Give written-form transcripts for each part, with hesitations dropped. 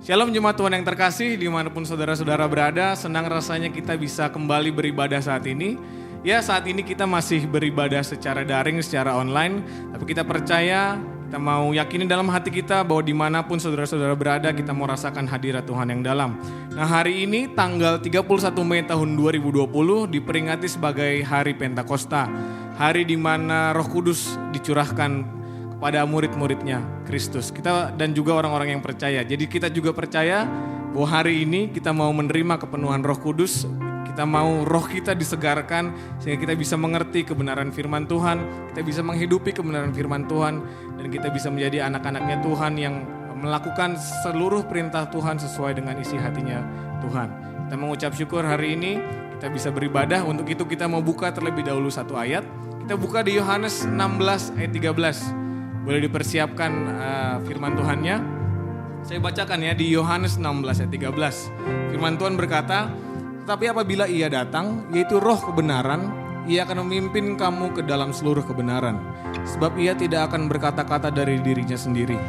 Shalom jemaat Tuhan yang terkasih, dimanapun saudara-saudara berada, senang rasanya kita bisa kembali beribadah saat ini. Ya, saat ini kita masih beribadah secara daring, secara online, tapi kita percaya, kita mau yakini dalam hati kita bahwa dimanapun saudara-saudara berada, kita mau rasakan hadirat Tuhan yang dalam. Nah, hari ini tanggal 31 Mei tahun 2020 diperingati sebagai Hari Pentakosta, hari di mana Roh Kudus dicurahkan pada murid-muridnya Kristus. Kita dan juga orang-orang yang percaya. Jadi kita juga percaya bahwa hari ini kita mau menerima kepenuhan Roh Kudus. Kita mau roh kita disegarkan sehingga kita bisa mengerti kebenaran firman Tuhan. Kita bisa menghidupi kebenaran firman Tuhan. Dan kita bisa menjadi anak-anaknya Tuhan yang melakukan seluruh perintah Tuhan sesuai dengan isi hatinya Tuhan. Kita mengucap syukur hari ini kita bisa beribadah. Untuk itu kita mau buka terlebih dahulu satu ayat. Kita buka di Yohanes 16 ayat 13. Boleh dipersiapkan firman Tuhannya. Saya bacakan ya di Yohanes 16 ayat 13. Firman Tuhan berkata, "Tetapi apabila Ia datang, yaitu Roh kebenaran, Ia akan memimpin kamu ke dalam seluruh kebenaran. Sebab Ia tidak akan berkata-kata dari dirinya sendiri,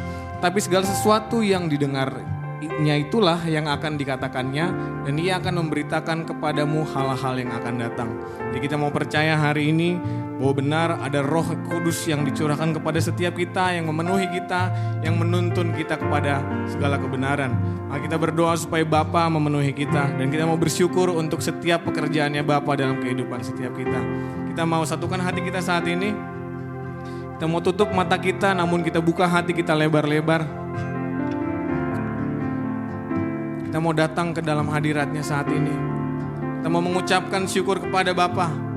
tapi segala sesuatu yang didengarnya itulah yang akan dikatakannya, dan Ia akan memberitakan kepadamu hal-hal yang akan datang." Jadi kita mau percaya hari ini bahwa benar ada Roh Kudus yang dicurahkan kepada setiap kita, yang memenuhi kita, yang menuntun kita kepada segala kebenaran. Maka kita berdoa supaya Bapa memenuhi kita, dan kita mau bersyukur untuk setiap pekerjaannya Bapa dalam kehidupan setiap kita. Kita mau satukan hati kita saat ini. Kita mau tutup mata kita, namun kita buka hati kita lebar-lebar. Kita mau datang ke dalam hadiratnya saat ini. Kita mau mengucapkan syukur kepada Bapa.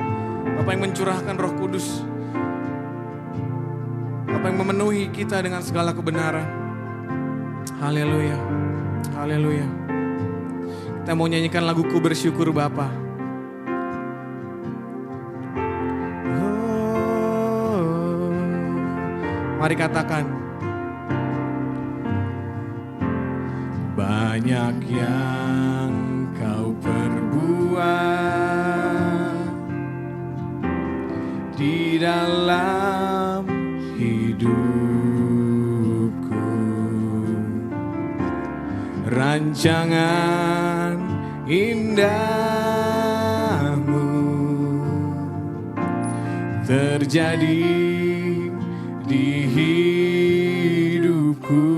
Bapa yang mencurahkan Roh Kudus, Bapa yang memenuhi kita dengan segala kebenaran. Haleluya, haleluya. Kita mau nyanyikan lagu Ku Bersyukur Bapa. Mari katakan. Banyak yang Kau perbuat di dalam hidupku, rancangan indahmu terjadi di hidupku.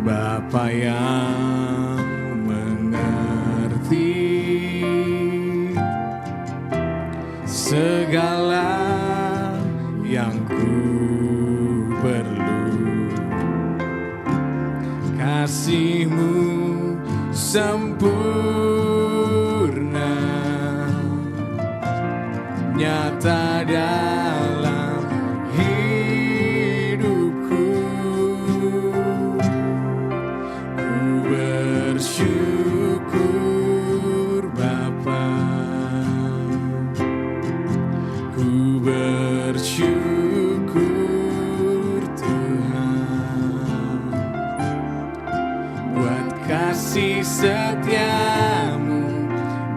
Bapa yang mengerti segala yang ku perlu, kasih-Mu sempurna, nyata dalam hidupku. Ku bersyukur Bapa, ku bersyukur Tuhan, buat kasih setia-Mu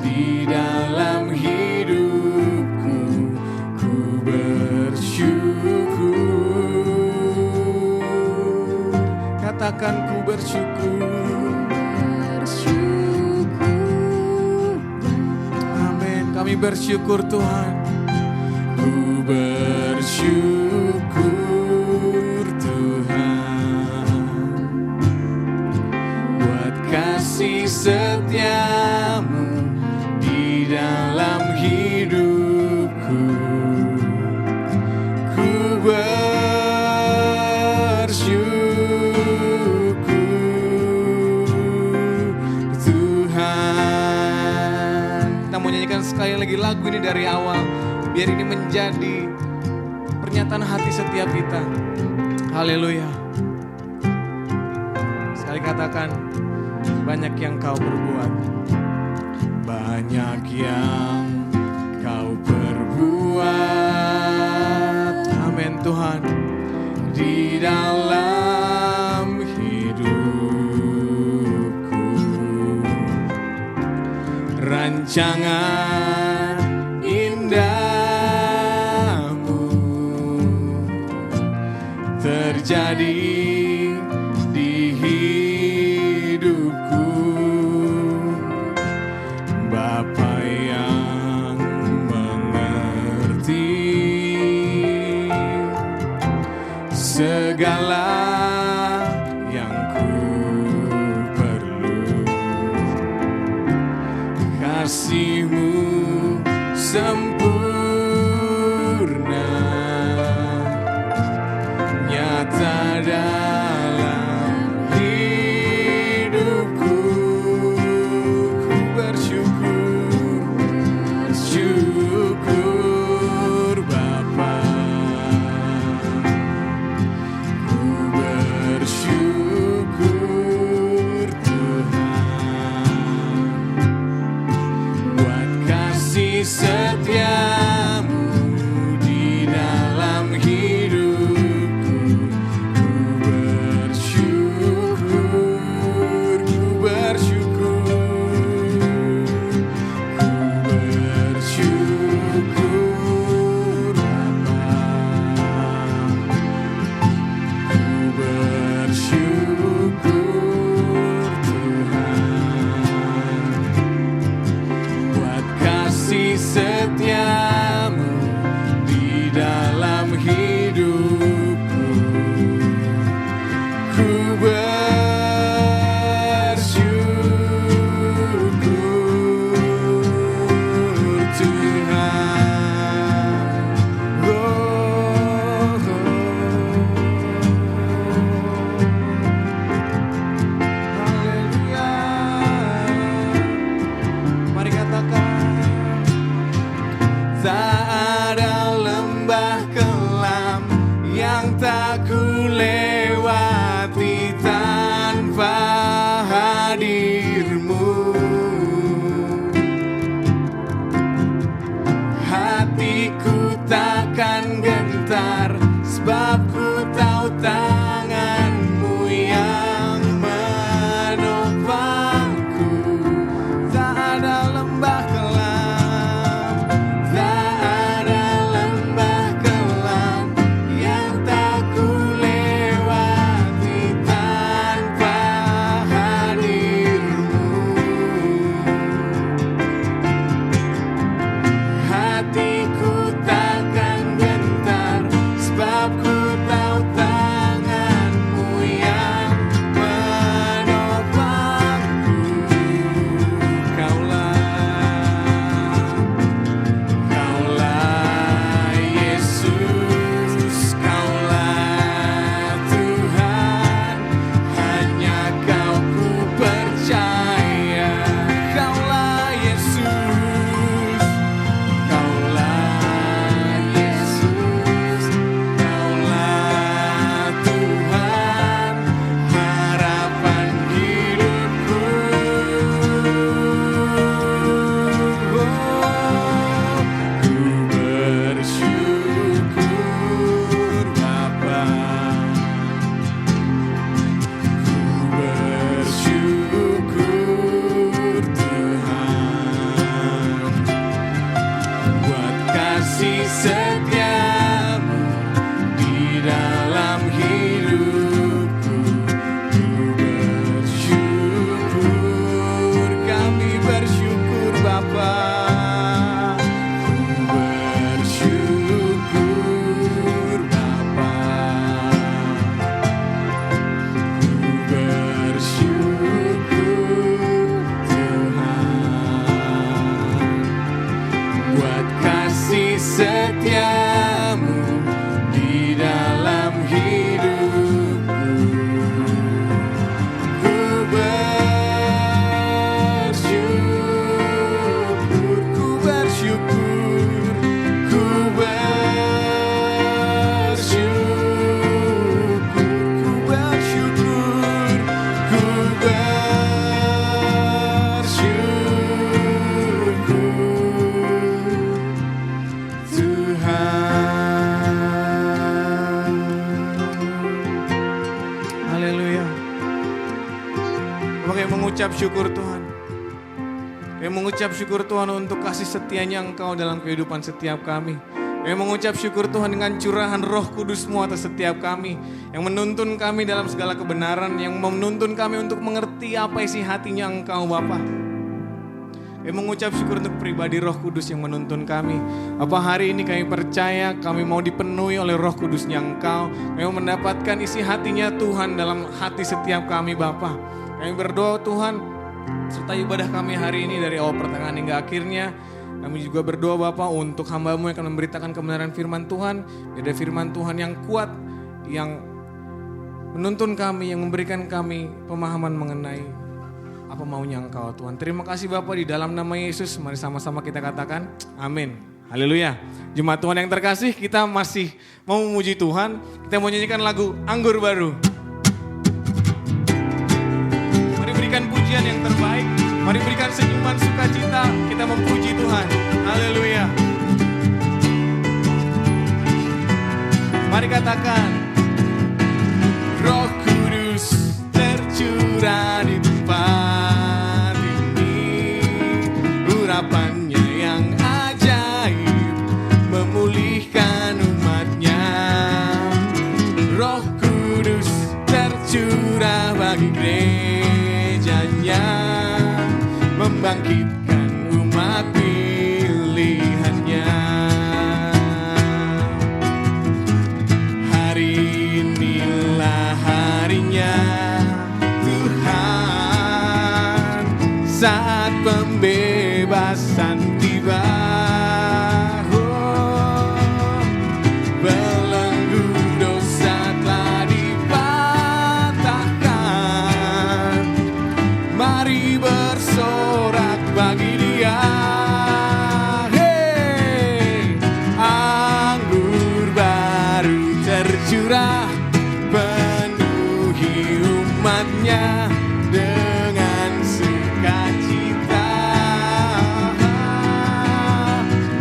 di dalam hidupku. Ku bersyukur, katakan ku bersyukur. Amin, kami bersyukur Tuhan. Ku bersyukur Tuhan, buat kasih setia-Mu di dalam hidupku. Ku bersyukur Tuhan. Kita mau nyanyikan sekali lagi lagu ini dari awal, biar ini menjadi pernyataan hati setiap kita. Haleluya. Sekali katakan, banyak yang Kau perbuat. Banyak yang Kau perbuat. Amin Tuhan. Di dalam hidupku, rancangan indahmu terjadi di kasih-Mu sempurna, nyata dalam hidupku. Ku bersyukur, bersyukur Bapa. Ku bersyukur Tuhan buat kasih setia-Mu di dalam hidupku. Ku bersyukur, ku bersyukur, ku bersyukur Bapa. Ku bersyukur Tuhan buat kasih setia-Mu di dalam hidupku. Ku bersyukur Tuhan. Haleluya. Mari katakan, tak ada lembah kelam yang tak ku lewati tanpa hadir-Mu. Hatiku takkan gentar, sebab ku tahu tangan-Mu yang menopangku. Tak ada lembah kelam, tak ada lembah kelam yang tak ku lewati tanpa hadir-Mu. Hatiku takkan gentar, sebab ku tahu tangan-Mu yang menopangku. Kaulah Yesus, Kaulah Tuhan, hanya Kau ku percaya. Kaulah Yesus, Kaulah Yesus, Kaulah Tuhan, harapan hidupku. Ku bersyukur Bapa, ku bersyukur Tuhan buat kasih setia-Mu di dalam hidupku. Ku bersyukur, kami bersyukur Bapa. Ku bersyukur Bapa. Ku bersyukur Tuhan buat kasih setia-Mu di dalam hidupku. Ku bersyukur, ku bersyukur, ku bersyukur, ku bersyukur, ku bersyukur Tuhan. Haleluya. Oke, mengucap syukur Tuhan. Mengucap syukur Tuhan untuk kasih setianya Engkau dalam kehidupan setiap kami. Mengucap syukur Tuhan dengan curahan Roh Kudus-Mu atas setiap kami, yang menuntun kami dalam segala kebenaran, yang menuntun kami untuk mengerti apa isi hatinya Engkau Bapa. Mengucap syukur untuk pribadi Roh Kudus yang menuntun kami. Bapa, hari ini kami percaya kami mau dipenuhi oleh Roh Kudus-Nya Engkau. Kami mau mendapatkan isi hatinya Tuhan dalam hati setiap kami Bapa. Kami berdoa Tuhan, sertai ibadah kami hari ini dari awal pertengahan hingga akhirnya. Kami juga berdoa Bapa untuk hamba-Mu yang akan memberitakan kebenaran firman Tuhan. Ada firman Tuhan yang kuat, yang menuntun kami, yang memberikan kami pemahaman mengenai apa maunya Engkau Tuhan. Terima kasih Bapa, di dalam nama Yesus mari sama-sama kita katakan amin. Haleluya. Jemaat Tuhan yang terkasih, kita masih mau memuji Tuhan. Kita mau nyanyikan lagu Anggur Baru. Mari berikan pujian yang terbaik. Mari berikan senyuman sukacita. Kita memuji Tuhan. Haleluya. Mari katakan, Roh Kudus tercurah di tempat ini. Urapannya yang ajaib memulihkan umatnya. Roh Kudus tercurah bagi gerejanya, membangkitkan umat pilihannya. Hari inilah harinya Tuhan, saat pembebasan tiba. Belenggu dosa telah dipatahkan. Mari bersorak bagi Dia. Hey, anggur baru tercurah, penuhi umatnya dengan sukacita.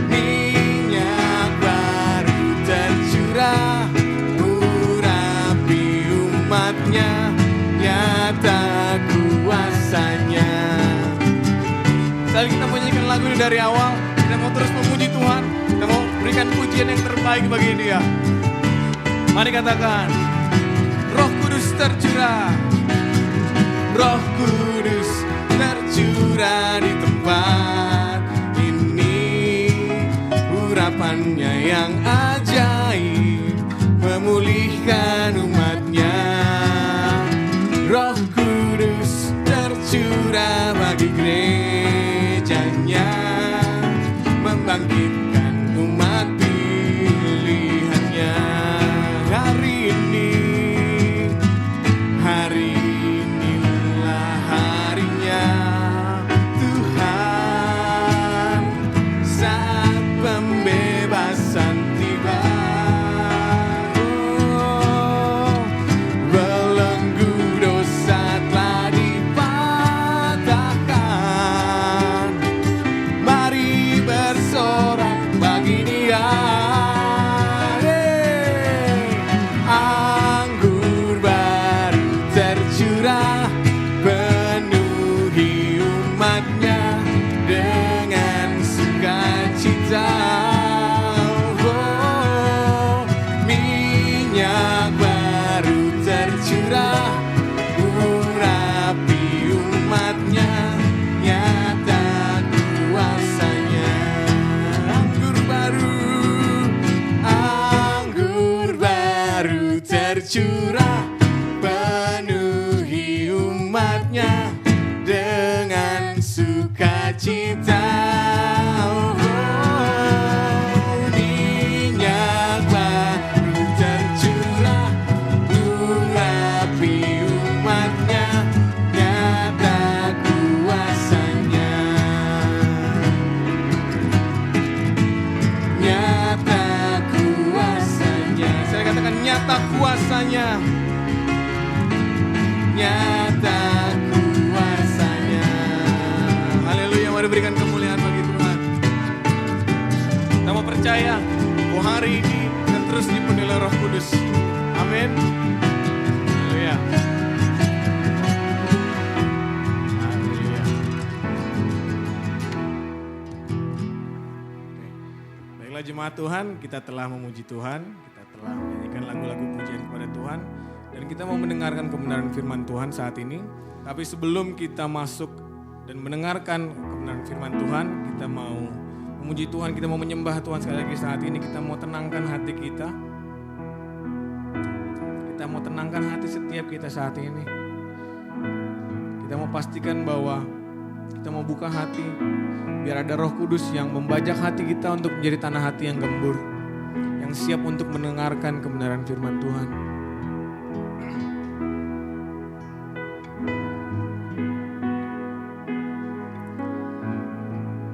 Minyak baru tercurah, urapi umatnya, nyata kuasanya. Sekali kita menyanyikan lagu ini dari awal, kita mau terus memuji Tuhan, kita mau berikan pujian yang terbaik bagi Dia. Mari katakan, Roh Kudus tercurah, Roh Kudus tercurah di tempat ini. Urapannya yang ajaib memulihkan umatnya. Roh Kudus tercurah bagi gerejanya, membangkitkan umat pilihannya. Hari inilah harinya Tuhan, saat pembebasan tiba. Belenggu dosa telah dipatahkan. Mari bersorak bagi Dia. Anggur baru tercurah, penuhi umatnya dengan sukacita. Oh, minyak baru tercurah, urapi umatnya, nyata kuasanya. Anggur baru tercurah, penuhi umatnya dengan sukacita. Oh, minyak baru tercurah, urapi umatnya, nyata kuasanya. Nyata kuasanya. Saya katakan nyata kuasanya. Nyata kuasanya. Haleluya, mari berikan kemuliaan bagi Tuhan. Kita mau percaya bahwa hari ini akan terus dipenuhi oleh Roh Kudus. Amin. Haleluya. Haleluya. Baiklah jemaat Tuhan, kita telah memuji Tuhan, kita telah menyanyikan lagu-lagu pujian kepada Tuhan, dan kita mau mendengarkan kebenaran firman Tuhan saat ini. Tapi sebelum kita masuk dan mendengarkan kebenaran firman Tuhan, kita mau memuji Tuhan, kita mau menyembah Tuhan sekali lagi saat ini. Kita mau tenangkan hati kita. Kita mau tenangkan hati setiap kita saat ini. Kita mau pastikan bahwa Kita mau buka hati, biar ada Roh Kudus yang membajak hati kita untuk menjadi tanah hati yang gembur, yang siap untuk mendengarkan kebenaran firman Tuhan.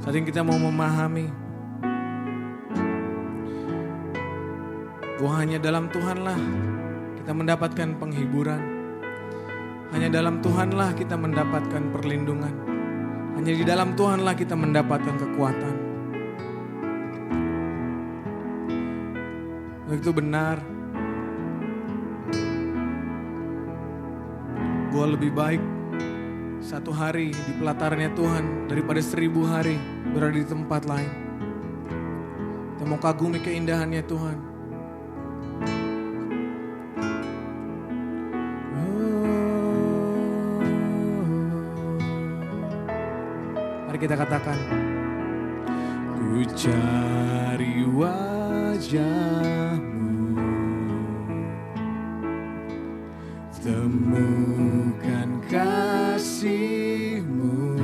Saat ini kita mau memahami bahwa hanya dalam Tuhanlah kita mendapatkan penghiburan. Hanya dalam Tuhanlah kita mendapatkan perlindungan. Hanya di dalam Tuhanlah kita mendapatkan kekuatan. Itu benar bahwa lebih baik satu hari di pelatarannya Tuhan daripada 1000 hari berada di tempat lain. Kita mau kagumi keindahannya Tuhan. Mari kita katakan, ku cari wajah-Mu, temukan kasih-Mu.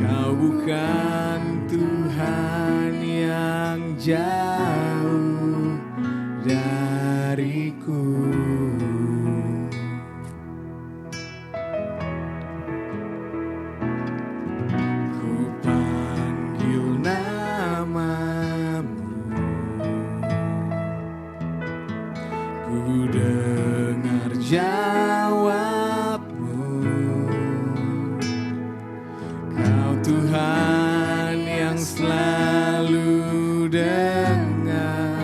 Kau bukan Tuhan yang jauh dariku. Jawab-Mu, Kau Tuhan yang selalu dengar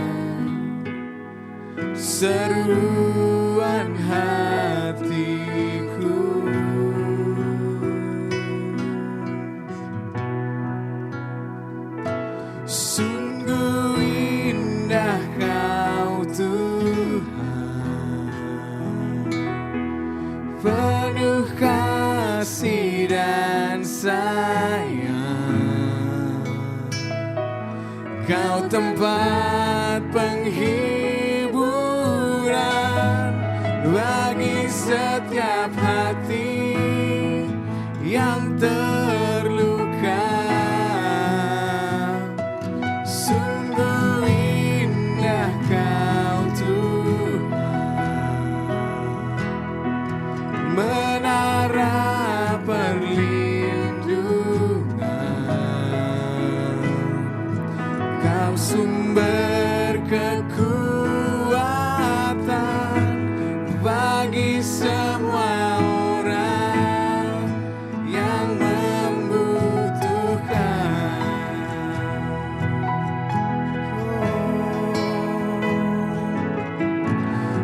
seruan hatiku. Sungguh indah Kau Tuhan, penuh kasih dan sayang. Kau tempat penghiburan bagi setiap hati yang terluka. Sungguh indah Kau Tuhan, menara perlindungan. Kau sumber kekuatan bagi semua orang yang membutuhkan.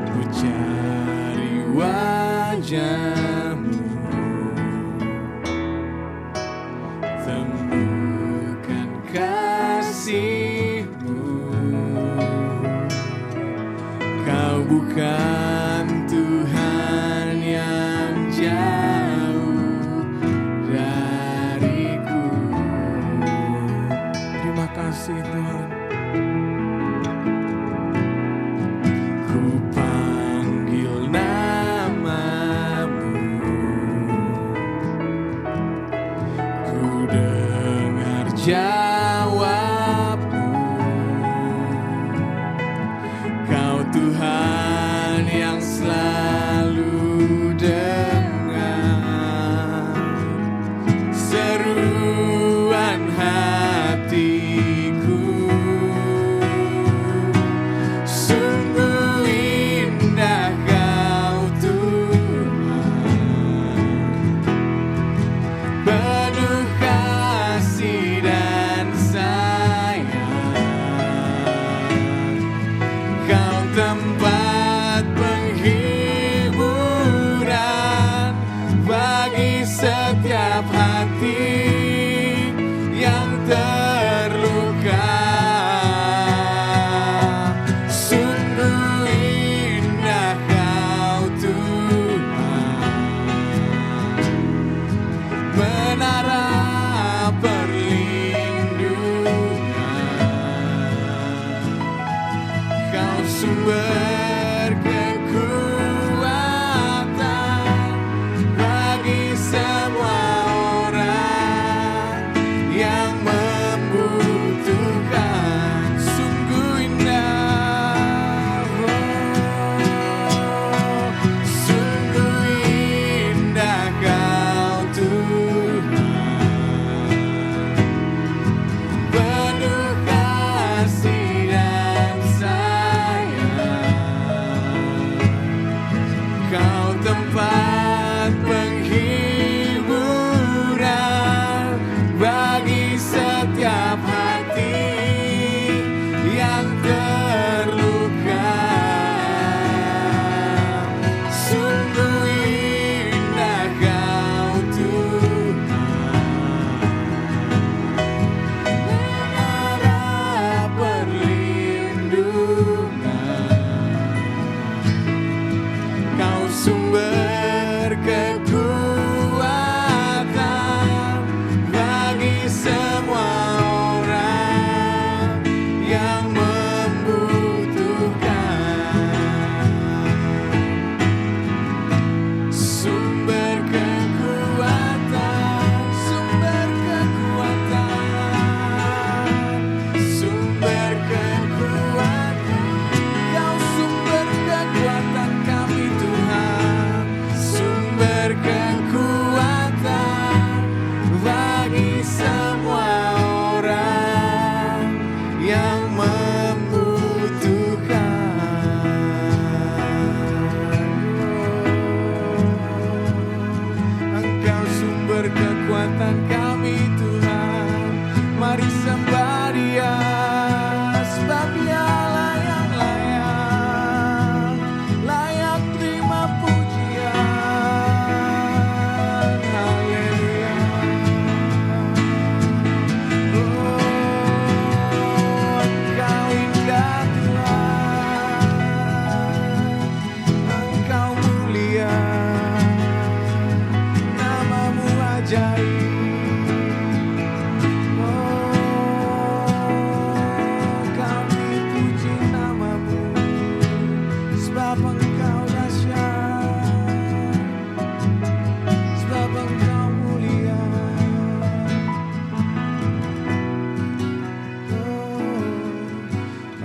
Ku cari wajah-Mu, temukan kasih-Mu. Kau bukan Tuhan yang jauh dariku. Terima kasih Tuhan. Ku panggil nama-Mu, ku dengar jawab-Mu. Kau Tuhan yang selalu dengar seruan hatiku. Sungguh indah Kau Tuhan, penuh kasih dan sayang. Kau tempat penghiburan bagi setiap hati yang terluka. Sungguh indah Kau Tuhan, menara perlindungan. Kau sumber kekuatan bagi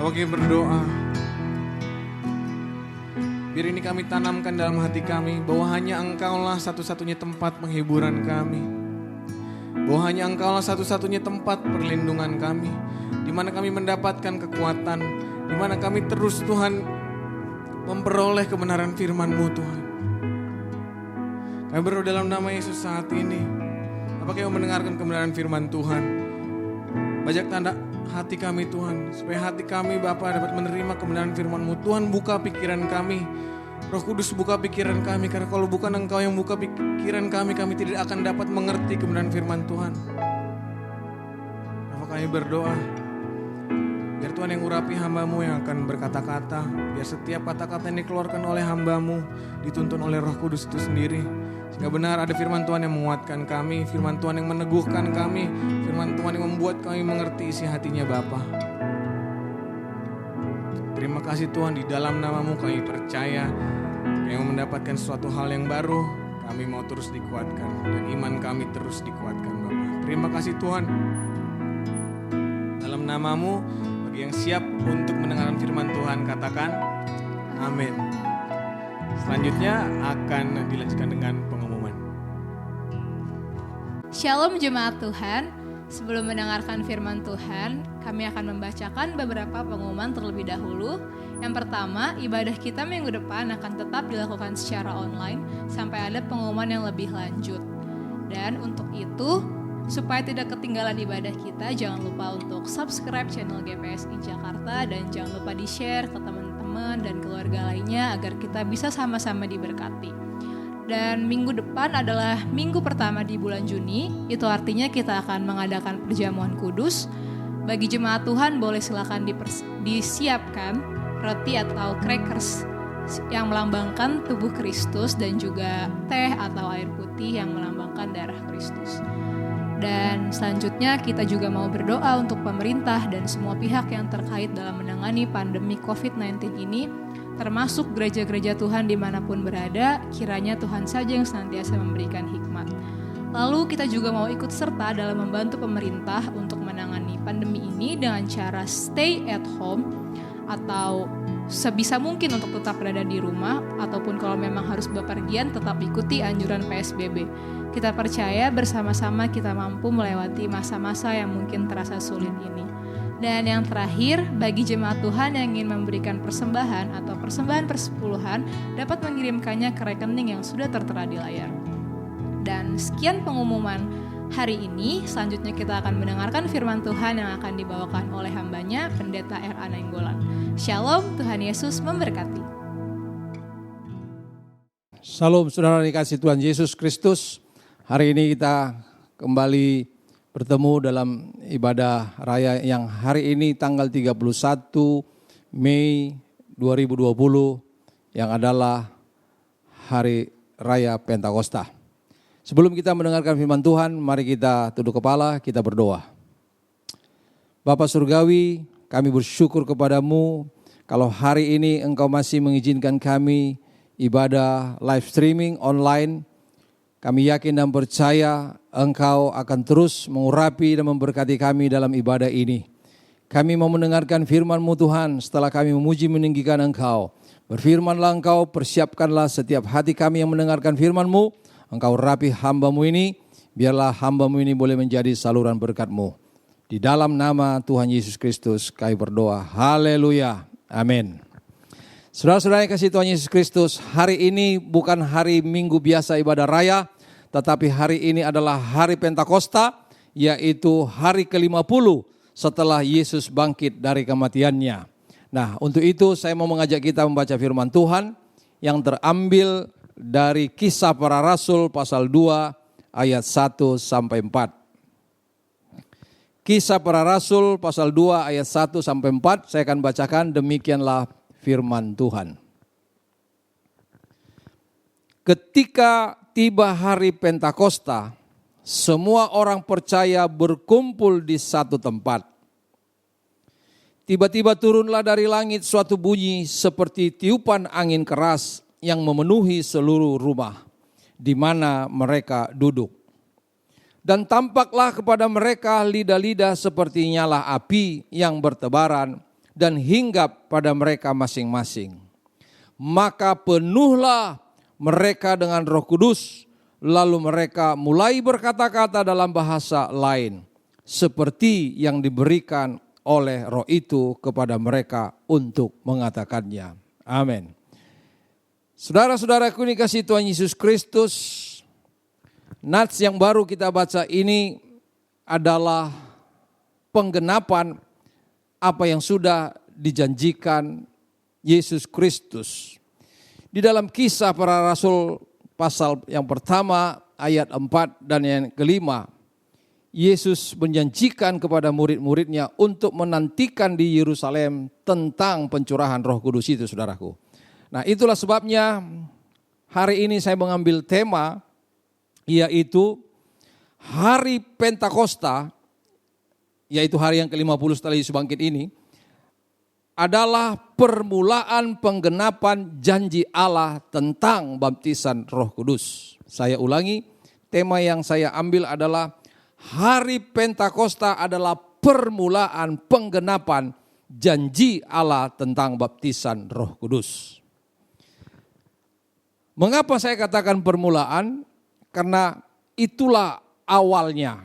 Bapak kami berdoa, biar ini kami tanamkan dalam hati kami bahwa hanya Engkaulah satu-satunya tempat penghiburan kami. Bahwa hanya Engkaulah satu-satunya tempat perlindungan kami, di mana kami mendapatkan kekuatan, di mana kami terus Tuhan memperoleh kebenaran firman-Mu Tuhan. Kami berdoa dalam nama Yesus saat ini. Apakah kami mendengarkan kebenaran firman Tuhan? Bajak tanda hati kami Tuhan, supaya hati kami Bapa dapat menerima kebenaran firman-Mu. Tuhan, buka pikiran kami. Roh Kudus, buka pikiran kami, karena kalau bukan Engkau yang buka pikiran kami tidak akan dapat mengerti kebenaran firman Tuhan. Bapak kami berdoa, biar Tuhan yang urapi hamba-Mu yang akan berkata-kata, biar setiap kata-kata yang dikeluarkan oleh hamba-Mu dituntun oleh Roh Kudus itu sendiri. Sehingga benar ada firman Tuhan yang menguatkan kami, firman Tuhan yang meneguhkan kami, firman Tuhan yang membuat kami mengerti isi hatinya Bapa. Terima kasih Tuhan, di dalam nama-Mu kami percaya kami mendapatkan suatu hal yang baru, kami mau terus dikuatkan dan iman kami terus dikuatkan Bapa. Terima kasih Tuhan. Dalam nama-Mu, bagi yang siap untuk mendengarkan firman Tuhan katakan amin. Selanjutnya akan dilanjutkan dengan pengumuman. Shalom jemaat Tuhan. Sebelum mendengarkan firman Tuhan, kami akan membacakan beberapa pengumuman terlebih dahulu. Yang pertama, ibadah kita minggu depan akan tetap dilakukan secara online sampai ada pengumuman yang lebih lanjut. Dan untuk itu, supaya tidak ketinggalan ibadah kita, jangan lupa untuk subscribe channel GPSI Jakarta dan jangan lupa di-share ke teman-teman dan keluarga lainnya agar kita bisa sama-sama diberkati. Dan minggu depan adalah minggu pertama di bulan Juni, itu artinya kita akan mengadakan perjamuan kudus. Bagi jemaat Tuhan boleh silakan disiapkan roti atau crackers yang melambangkan tubuh Kristus dan juga teh atau air putih yang melambangkan darah Kristus. Dan selanjutnya kita juga mau berdoa untuk pemerintah dan semua pihak yang terkait dalam menangani pandemi COVID-19 ini, termasuk gereja-gereja Tuhan dimanapun berada, kiranya Tuhan saja yang senantiasa memberikan hikmat. Lalu kita juga mau ikut serta dalam membantu pemerintah untuk menangani pandemi ini dengan cara stay at home atau sebisa mungkin untuk tetap berada di rumah, ataupun kalau memang harus bepergian tetap ikuti anjuran PSBB. Kita percaya bersama-sama kita mampu melewati masa-masa yang mungkin terasa sulit ini. Dan yang terakhir, bagi jemaat Tuhan yang ingin memberikan persembahan atau persembahan persepuluhan dapat mengirimkannya ke rekening yang sudah tertera di layar. Dan sekian pengumuman hari ini. Selanjutnya kita akan mendengarkan firman Tuhan yang akan dibawakan oleh hambanya, Pendeta R.A. Nainggolan. Shalom, Tuhan Yesus memberkati. Salam saudara dikasih Tuhan Yesus Kristus. Hari ini kita kembali bertemu dalam ibadah raya yang hari ini tanggal 31 Mei 2020 yang adalah Hari Raya Pentakosta. Sebelum kita mendengarkan firman Tuhan, mari kita tunduk kepala, kita berdoa. Bapa Surgawi, kami bersyukur kepadamu kalau hari ini Engkau masih mengizinkan kami ibadah live streaming online. Kami yakin dan percaya Engkau akan terus mengurapi dan memberkati kami dalam ibadah ini. Kami mau mendengarkan firman-Mu Tuhan setelah kami memuji meninggikan Engkau. Berfirmanlah Engkau, persiapkanlah setiap hati kami yang mendengarkan firman-Mu. Engkau rapi hamba-Mu ini, biarlah hamba-Mu ini boleh menjadi saluran berkat-Mu. Di dalam nama Tuhan Yesus Kristus kami berdoa. Haleluya. Amin. Saudara-saudara yang kasih Tuhan Yesus Kristus, hari ini bukan hari Minggu biasa ibadah raya, tetapi hari ini adalah hari Pentakosta, yaitu hari ke-50 setelah Yesus bangkit dari kematiannya. Nah, untuk itu saya mau mengajak kita membaca firman Tuhan yang terambil dari Kisah Para Rasul pasal 2 ayat 1 sampai 4. Kisah Para Rasul pasal 2 ayat 1 sampai 4, saya akan bacakan, demikianlah firman Tuhan. Ketika tiba hari Pentakosta, semua orang percaya berkumpul di satu tempat. Tiba-tiba turunlah dari langit suatu bunyi seperti tiupan angin keras yang memenuhi seluruh rumah di mana mereka duduk. Dan tampaklah kepada mereka lidah-lidah seperti nyala api yang bertebaran dan hinggap pada mereka masing-masing. Maka penuhlah mereka dengan Roh Kudus, lalu mereka mulai berkata-kata dalam bahasa lain, seperti yang diberikan oleh Roh itu kepada mereka untuk mengatakannya. Amin. Saudara-saudaraku ini kasih Tuhan Yesus Kristus, nats yang baru kita baca ini adalah penggenapan apa yang sudah dijanjikan Yesus Kristus. Di dalam Kisah Para Rasul pasal yang pertama ayat 4 dan yang kelima, Yesus menjanjikan kepada murid-muridnya untuk menantikan di Yerusalem tentang pencurahan Roh Kudus itu, saudaraku. Nah, itulah sebabnya hari ini saya mengambil tema, yaitu Hari Pentakosta, yaitu hari yang ke-50 setelah Yesus bangkit ini, adalah permulaan penggenapan janji Allah tentang baptisan Roh Kudus. Saya ulangi, tema yang saya ambil adalah Hari Pentakosta adalah permulaan penggenapan janji Allah tentang baptisan Roh Kudus. Mengapa saya katakan permulaan? Karena itulah awalnya.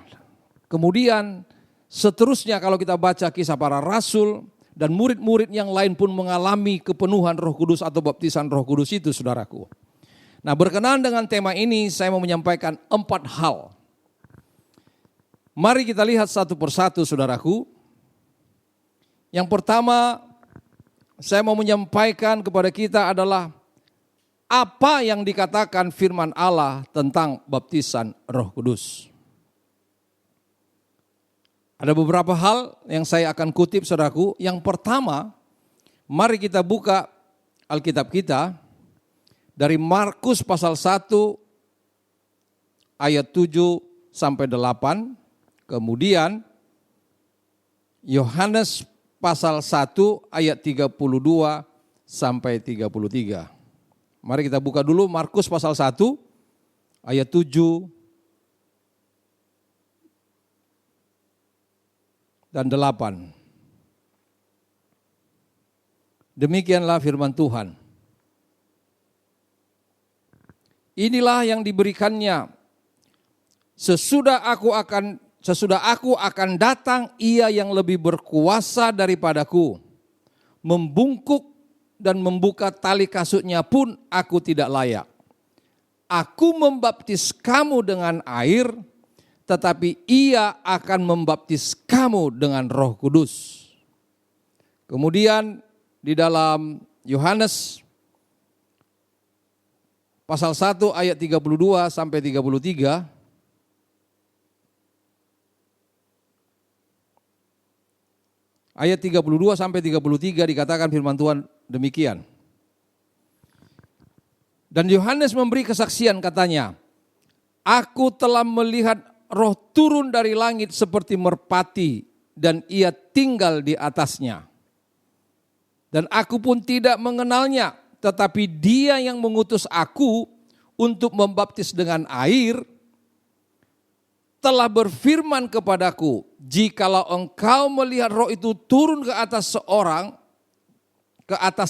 Kemudian seterusnya kalau kita baca Kisah Para Rasul dan murid-murid yang lain pun mengalami kepenuhan Roh Kudus atau baptisan Roh Kudus itu, saudaraku. Nah, berkenaan dengan tema ini saya mau menyampaikan 4 hal. Mari kita lihat satu persatu, saudaraku. Yang pertama, saya mau menyampaikan kepada kita adalah apa yang dikatakan firman Allah tentang baptisan Roh Kudus. Ada beberapa hal yang saya akan kutip, saudaraku. Yang pertama, mari kita buka Alkitab kita dari Markus pasal 1 ayat 7 sampai 8. Kemudian Yohanes pasal 1 ayat 32 sampai 33. Mari kita buka dulu Markus pasal 1 ayat 7 dan 8. Demikianlah firman Tuhan. Inilah yang diberikannya. Sesudah aku akan datang, ia yang lebih berkuasa daripadaku. Membungkuk dan membuka tali kasutnya pun aku tidak layak. Aku membaptis kamu dengan air, tetapi ia akan membaptis kamu dengan Roh Kudus. Kemudian di dalam Yohanes pasal 1 ayat 32 sampai 33. Ayat 32 sampai 33 dikatakan firman Tuhan demikian. Dan Yohanes memberi kesaksian, katanya, aku telah melihat Roh turun dari langit seperti merpati dan ia tinggal di atasnya. Dan aku pun tidak mengenalnya, tetapi dia yang mengutus aku untuk membaptis dengan air telah berfirman kepadaku, jikalau engkau melihat Roh itu turun ke atas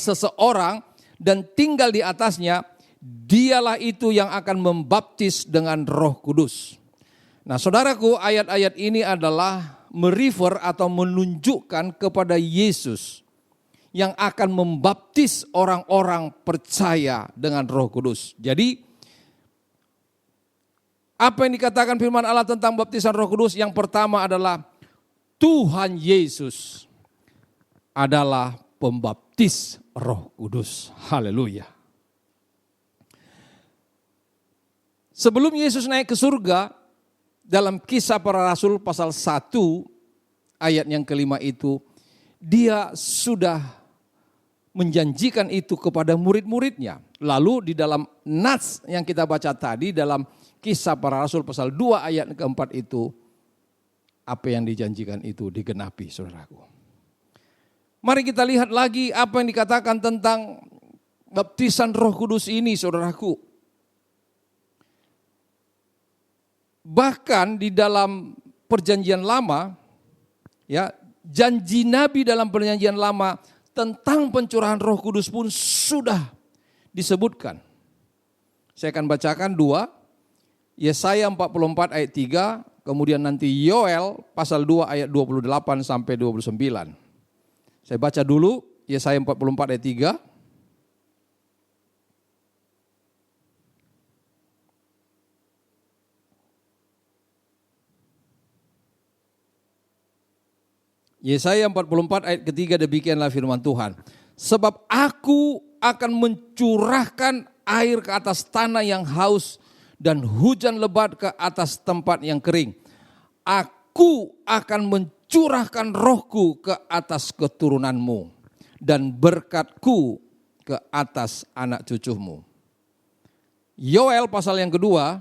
seseorang dan tinggal di atasnya, dialah itu yang akan membaptis dengan Roh Kudus. Nah, saudaraku, ayat-ayat ini adalah merefer atau menunjukkan kepada Yesus yang akan membaptis orang-orang percaya dengan Roh Kudus. Jadi, apa yang dikatakan firman Allah tentang baptisan Roh Kudus? Yang pertama adalah Tuhan Yesus adalah pembaptis Roh Kudus. Haleluya. Sebelum Yesus naik ke surga, dalam Kisah Para Rasul pasal 1 ayat yang kelima itu, dia sudah menjanjikan itu kepada murid-muridnya. Lalu di dalam nats yang kita baca tadi dalam Kisah Para Rasul pasal 2 ayat keempat itu, apa yang dijanjikan itu digenapi, saudaraku. Mari kita lihat lagi apa yang dikatakan tentang baptisan Roh Kudus ini, saudaraku. Bahkan di dalam perjanjian lama, ya, janji Nabi dalam perjanjian lama tentang pencurahan Roh Kudus pun sudah disebutkan. Saya akan bacakan 2, Yesaya 44 ayat 3, kemudian nanti Yoel pasal 2 ayat 28 sampai 29. Saya baca dulu Yesaya 44 ayat 3. Yesaya 44 ayat ketiga, demikianlah firman Tuhan. Sebab aku akan mencurahkan air ke atas tanah yang haus dan hujan lebat ke atas tempat yang kering. Aku akan mencurahkan rohku ke atas keturunanmu dan berkatku ke atas anak cucumu. Yoel pasal yang kedua,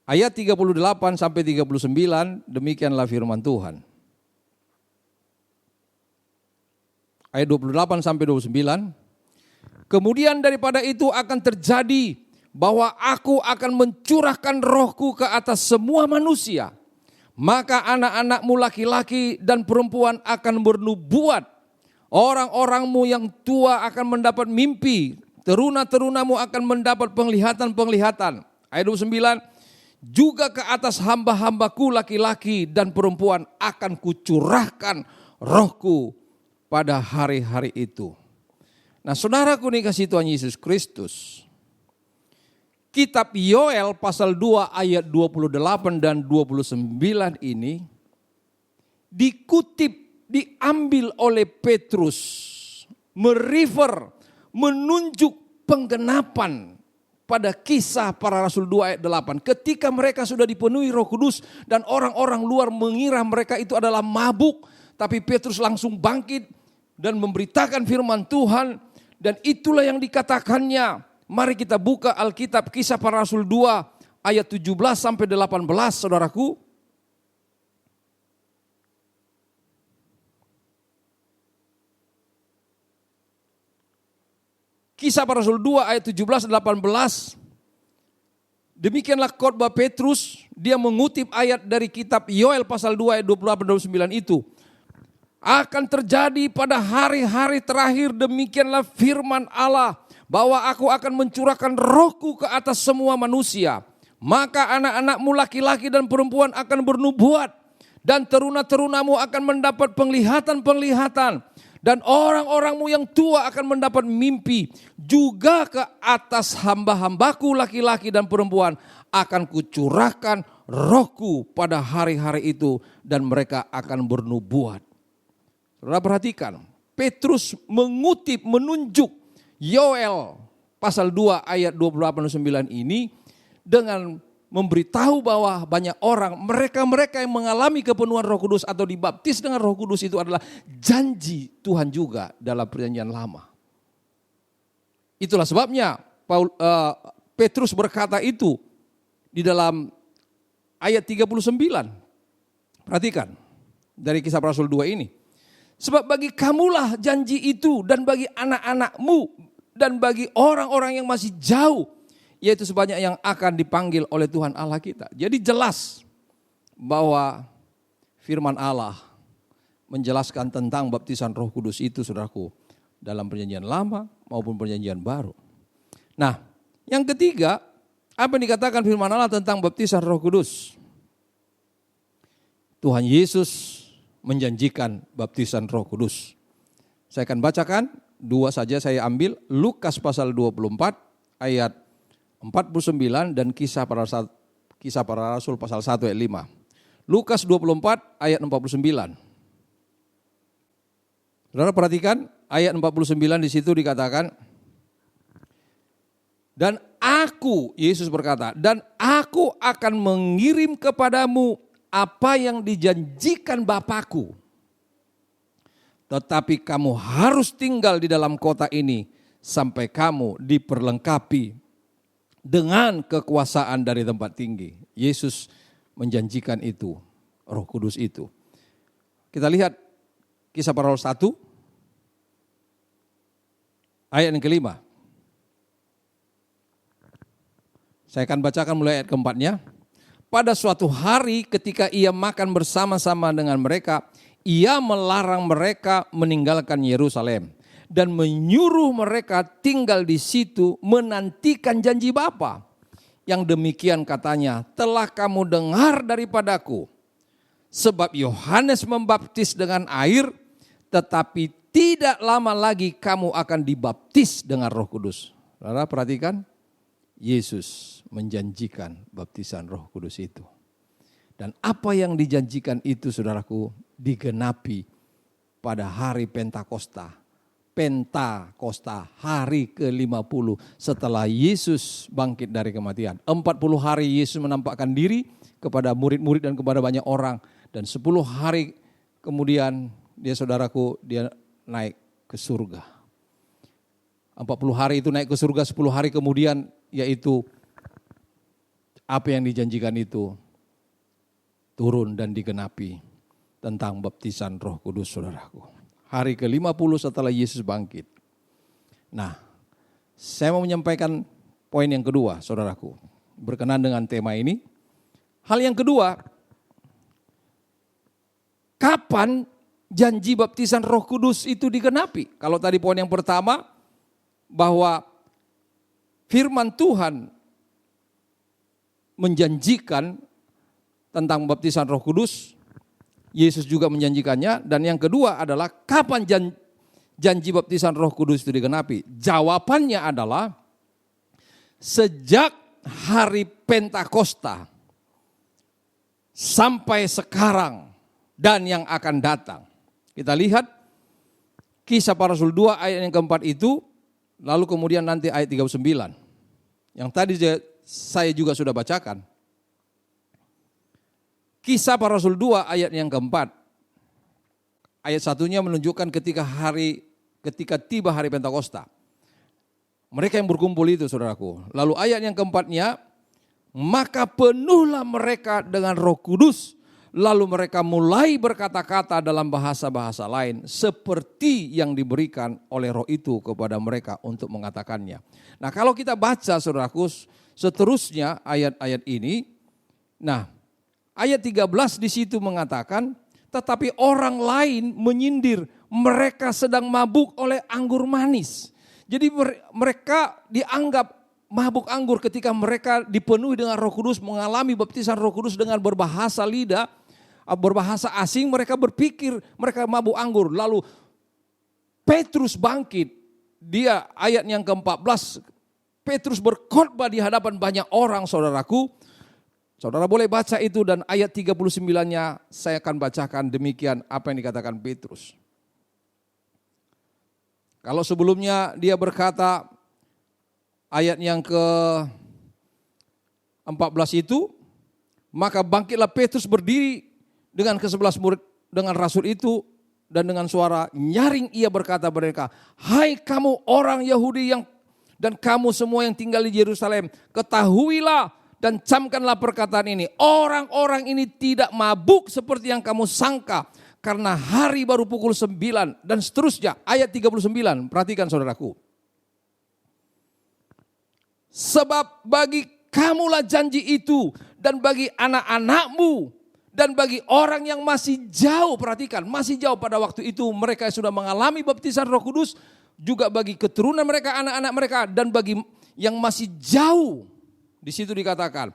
ayat 38 sampai 39, demikianlah firman Tuhan. Ayat 28 sampai 29. Kemudian daripada itu akan terjadi bahwa aku akan mencurahkan rohku ke atas semua manusia. Maka anak-anakmu laki-laki dan perempuan akan bernubuat. Orang-orangmu yang tua akan mendapat mimpi. Teruna-terunamu akan mendapat penglihatan-penglihatan. Ayat 29. Juga ke atas hamba-hambaku laki-laki dan perempuan akan kucurahkan rohku pada hari-hari itu. Nah, saudaraku dikasihi Tuhan Yesus Kristus, kitab Yoel pasal 2 ayat 28 dan 29 ini dikutip, diambil oleh Petrus, menunjuk penggenapan pada Kisah Para Rasul 2 ayat 8. Ketika mereka sudah dipenuhi Roh Kudus dan orang-orang luar mengira mereka itu adalah mabuk, tapi Petrus langsung bangkit dan memberitakan firman Tuhan, dan itulah yang dikatakannya. Mari kita buka Alkitab Kisah Para Rasul 2 ayat 17 sampai 18, saudaraku. Kisah Para Rasul 2 ayat 17 dan 18. Demikianlah khotbah Petrus, dia mengutip ayat dari kitab Yoel pasal 2 ayat 28 dan 29 itu. Akan terjadi pada hari-hari terakhir, demikianlah firman Allah, bahwa aku akan mencurahkan rohku ke atas semua manusia. Maka anak-anakmu laki-laki dan perempuan akan bernubuat, dan teruna-terunamu akan mendapat penglihatan-penglihatan, dan orang-orangmu yang tua akan mendapat mimpi. Juga ke atas hamba-hambaku laki-laki dan perempuan akan kucurahkan rohku pada hari-hari itu, dan mereka akan bernubuat. Saudara perhatikan, Petrus menunjuk Yoel pasal 2 ayat 28-29 ini dengan memberitahu bahwa banyak orang, mereka yang mengalami kepenuhan Roh Kudus atau dibaptis dengan Roh Kudus itu adalah janji Tuhan juga dalam perjanjian lama. Itulah sebabnya Petrus berkata itu di dalam ayat 39. Perhatikan dari Kisah Para Rasul 2 ini. Sebab bagi kamulah janji itu, dan bagi anak-anakmu, dan bagi orang-orang yang masih jauh, yaitu sebanyak yang akan dipanggil oleh Tuhan Allah kita. Jadi jelas bahwa firman Allah menjelaskan tentang baptisan Roh Kudus itu, saudaraku, dalam perjanjian lama maupun perjanjian baru. Nah, yang ketiga, apa yang dikatakan firman Allah tentang baptisan Roh Kudus? Tuhan Yesus menjanjikan baptisan Roh Kudus. Saya akan bacakan 2 saja, saya ambil Lukas pasal 24 ayat 49 dan Kisah Para Rasul pasal 1 ayat 5. Lukas 24 ayat 49. Saudara perhatikan ayat 49, di situ dikatakan, dan aku, Yesus berkata, dan aku akan mengirim kepadamu apa yang dijanjikan Bapakku. Tetapi kamu harus tinggal di dalam kota ini sampai kamu diperlengkapi dengan kekuasaan dari tempat tinggi. Yesus menjanjikan itu, Roh Kudus itu. Kita lihat Kisah Para Rasul 1 ayat yang kelima. 1 Saya akan bacakan mulai ayat keempatnya. Pada suatu hari ketika ia makan bersama-sama dengan mereka, ia melarang mereka meninggalkan Yerusalem dan menyuruh mereka tinggal di situ menantikan janji Bapa. Yang demikian katanya, telah kamu dengar daripadaku. Sebab Yohanes membaptis dengan air, tetapi tidak lama lagi kamu akan dibaptis dengan Roh Kudus. Saudara perhatikan, Yesus menjanjikan baptisan Roh Kudus itu. Dan apa yang dijanjikan itu, saudaraku, digenapi pada hari Pentakosta. Pentakosta, hari ke-50 setelah Yesus bangkit dari kematian. 40 hari Yesus menampakkan diri kepada murid-murid dan kepada banyak orang. Dan 10 hari kemudian dia naik ke surga. 40 hari itu naik ke surga, 10 hari kemudian yaitu apa yang dijanjikan itu turun dan digenapi tentang baptisan Roh Kudus, saudaraku. Hari ke-50 setelah Yesus bangkit. Nah, saya mau menyampaikan poin yang kedua, saudaraku. Berkenan dengan tema ini. Hal yang kedua, kapan janji baptisan Roh Kudus itu digenapi? Kalau tadi poin yang pertama, bahwa firman Tuhan menjanjikan tentang baptisan Roh Kudus, Yesus juga menjanjikannya. Dan yang kedua adalah kapan janji baptisan Roh Kudus itu digenapi? Jawabannya adalah sejak hari Pentakosta sampai sekarang dan yang akan datang. Kita lihat Kisah Para Rasul 2 ayat yang keempat itu, lalu kemudian nanti ayat 39. Yang tadi saya juga sudah bacakan. Kisah Para Rasul 2 ayat yang keempat. Ayat satunya menunjukkan ketika tiba hari Pentakosta. Mereka yang berkumpul itu, saudaraku. Lalu ayat yang keempatnya, maka penuhlah mereka dengan Roh Kudus. Lalu mereka mulai berkata-kata dalam bahasa-bahasa lain seperti yang diberikan oleh Roh itu kepada mereka untuk mengatakannya. Nah, kalau kita baca, saudaraku, seterusnya ayat-ayat ini, nah, ayat 13 di situ mengatakan, tetapi orang lain menyindir mereka sedang mabuk oleh anggur manis. Jadi mereka dianggap mabuk anggur ketika mereka dipenuhi dengan Roh Kudus, mengalami baptisan Roh Kudus dengan berbahasa lidah, berbahasa asing. Mereka berpikir mereka mabuk anggur. Lalu Petrus bangkit, dia ayat yang ke-14, Petrus berkhotbah di hadapan banyak orang, saudaraku. Saudara boleh baca itu, dan ayat 39-nya saya akan bacakan demikian apa yang dikatakan Petrus. Kalau sebelumnya dia berkata, ayat yang ke-14 itu, maka bangkitlah Petrus berdiri dengan ke-11 murid dengan rasul itu, dan dengan suara nyaring ia berkata kepada mereka, hai kamu orang Yahudi dan kamu semua yang tinggal di Yerusalem, ketahuilah dan camkanlah perkataan ini. Orang-orang ini tidak mabuk seperti yang kamu sangka, karena hari baru pukul 9 dan seterusnya. Ayat 39, perhatikan saudaraku. Sebab bagi kamulah janji itu, dan bagi anak-anakmu, dan bagi orang yang masih jauh. Perhatikan, masih jauh pada waktu itu mereka sudah mengalami baptisan Roh Kudus, juga bagi keturunan mereka, anak-anak mereka, dan bagi yang masih jauh. Di situ dikatakan,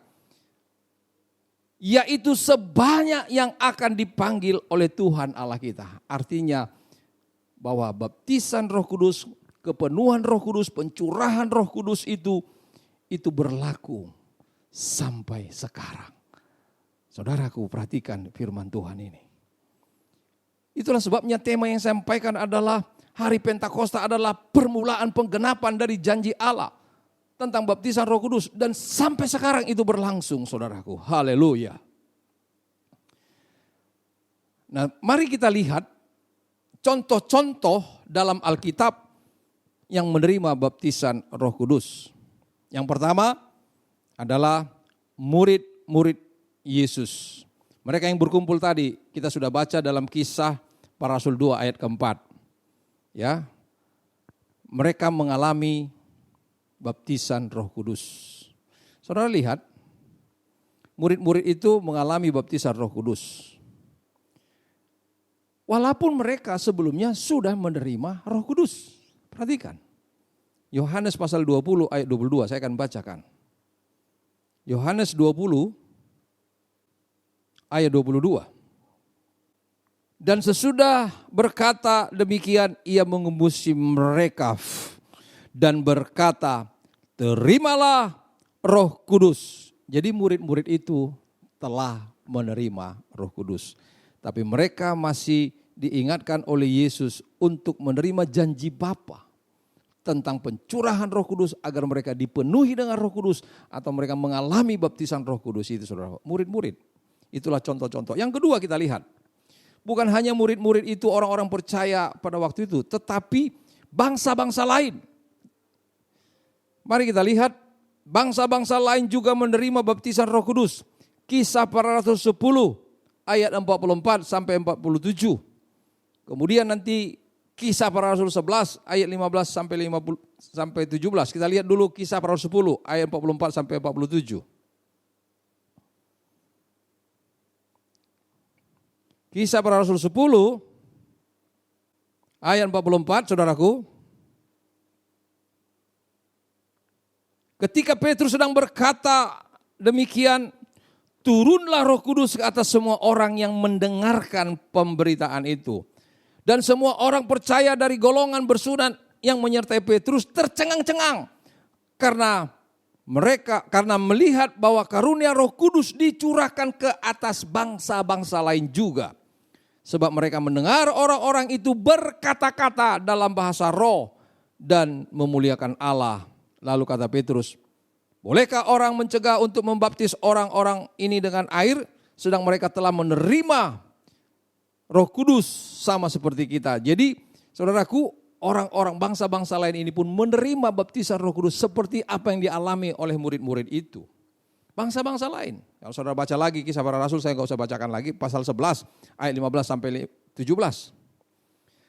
yaitu sebanyak yang akan dipanggil oleh Tuhan Allah kita. Artinya bahwa baptisan Roh Kudus, kepenuhan Roh Kudus, pencurahan Roh Kudus itu berlaku sampai sekarang. Saudaraku, perhatikan firman Tuhan ini. Itulah sebabnya tema yang saya sampaikan adalah hari Pentakosta adalah permulaan penggenapan dari janji Allah tentang baptisan Roh Kudus, dan sampai sekarang itu berlangsung, saudaraku. Haleluya. Nah, mari kita lihat contoh-contoh dalam Alkitab yang menerima baptisan Roh Kudus. Yang pertama adalah murid-murid Yesus. Mereka yang berkumpul tadi kita sudah baca dalam Kisah Para Rasul 2 ayat keempat. Ya. Mereka mengalami baptisan Roh Kudus. Saudara lihat, murid-murid itu mengalami baptisan Roh Kudus. Walaupun mereka sebelumnya sudah menerima Roh Kudus. Perhatikan. Yohanes pasal 20 ayat 22, saya akan bacakan. Yohanes 20 ayat 22. Dan sesudah berkata demikian, ia mengembusi mereka dan berkata, terimalah Roh Kudus. Jadi murid-murid itu telah menerima Roh Kudus. Tapi mereka masih diingatkan oleh Yesus untuk menerima janji Bapa tentang pencurahan Roh Kudus agar mereka dipenuhi dengan Roh Kudus atau mereka mengalami baptisan Roh Kudus itu, saudara. Murid-murid. Itulah contoh-contoh. Yang kedua kita lihat. Bukan hanya murid-murid itu orang-orang percaya pada waktu itu, tetapi bangsa-bangsa lain. Mari kita lihat, bangsa-bangsa lain juga menerima baptisan Roh Kudus. Kisah Para Rasul 10 ayat 44 sampai 47. Kemudian nanti Kisah Para Rasul 11 ayat 15 sampai 17. Kita lihat dulu Kisah Para Rasul 10 ayat 44 sampai 47. Kisah Para Rasul 10 ayat 44, saudaraku. Ketika Petrus sedang berkata demikian, turunlah Roh Kudus ke atas semua orang yang mendengarkan pemberitaan itu. Dan semua orang percaya dari golongan bersunat yang menyertai Petrus tercengang-cengang. Karena melihat bahwa karunia Roh Kudus dicurahkan ke atas bangsa-bangsa lain juga. Sebab mereka mendengar orang-orang itu berkata-kata dalam bahasa roh dan memuliakan Allah. Lalu kata Petrus, bolehkah orang mencegah untuk membaptis orang-orang ini dengan air, sedang mereka telah menerima Roh Kudus sama seperti kita. Jadi saudaraku, orang-orang bangsa-bangsa lain ini pun menerima baptisan Roh Kudus seperti apa yang dialami oleh murid-murid itu. Bangsa-bangsa lain. Kalau saudara baca lagi Kisah Para Rasul, saya nggak usah bacakan lagi, pasal 11 ayat 15 sampai 17.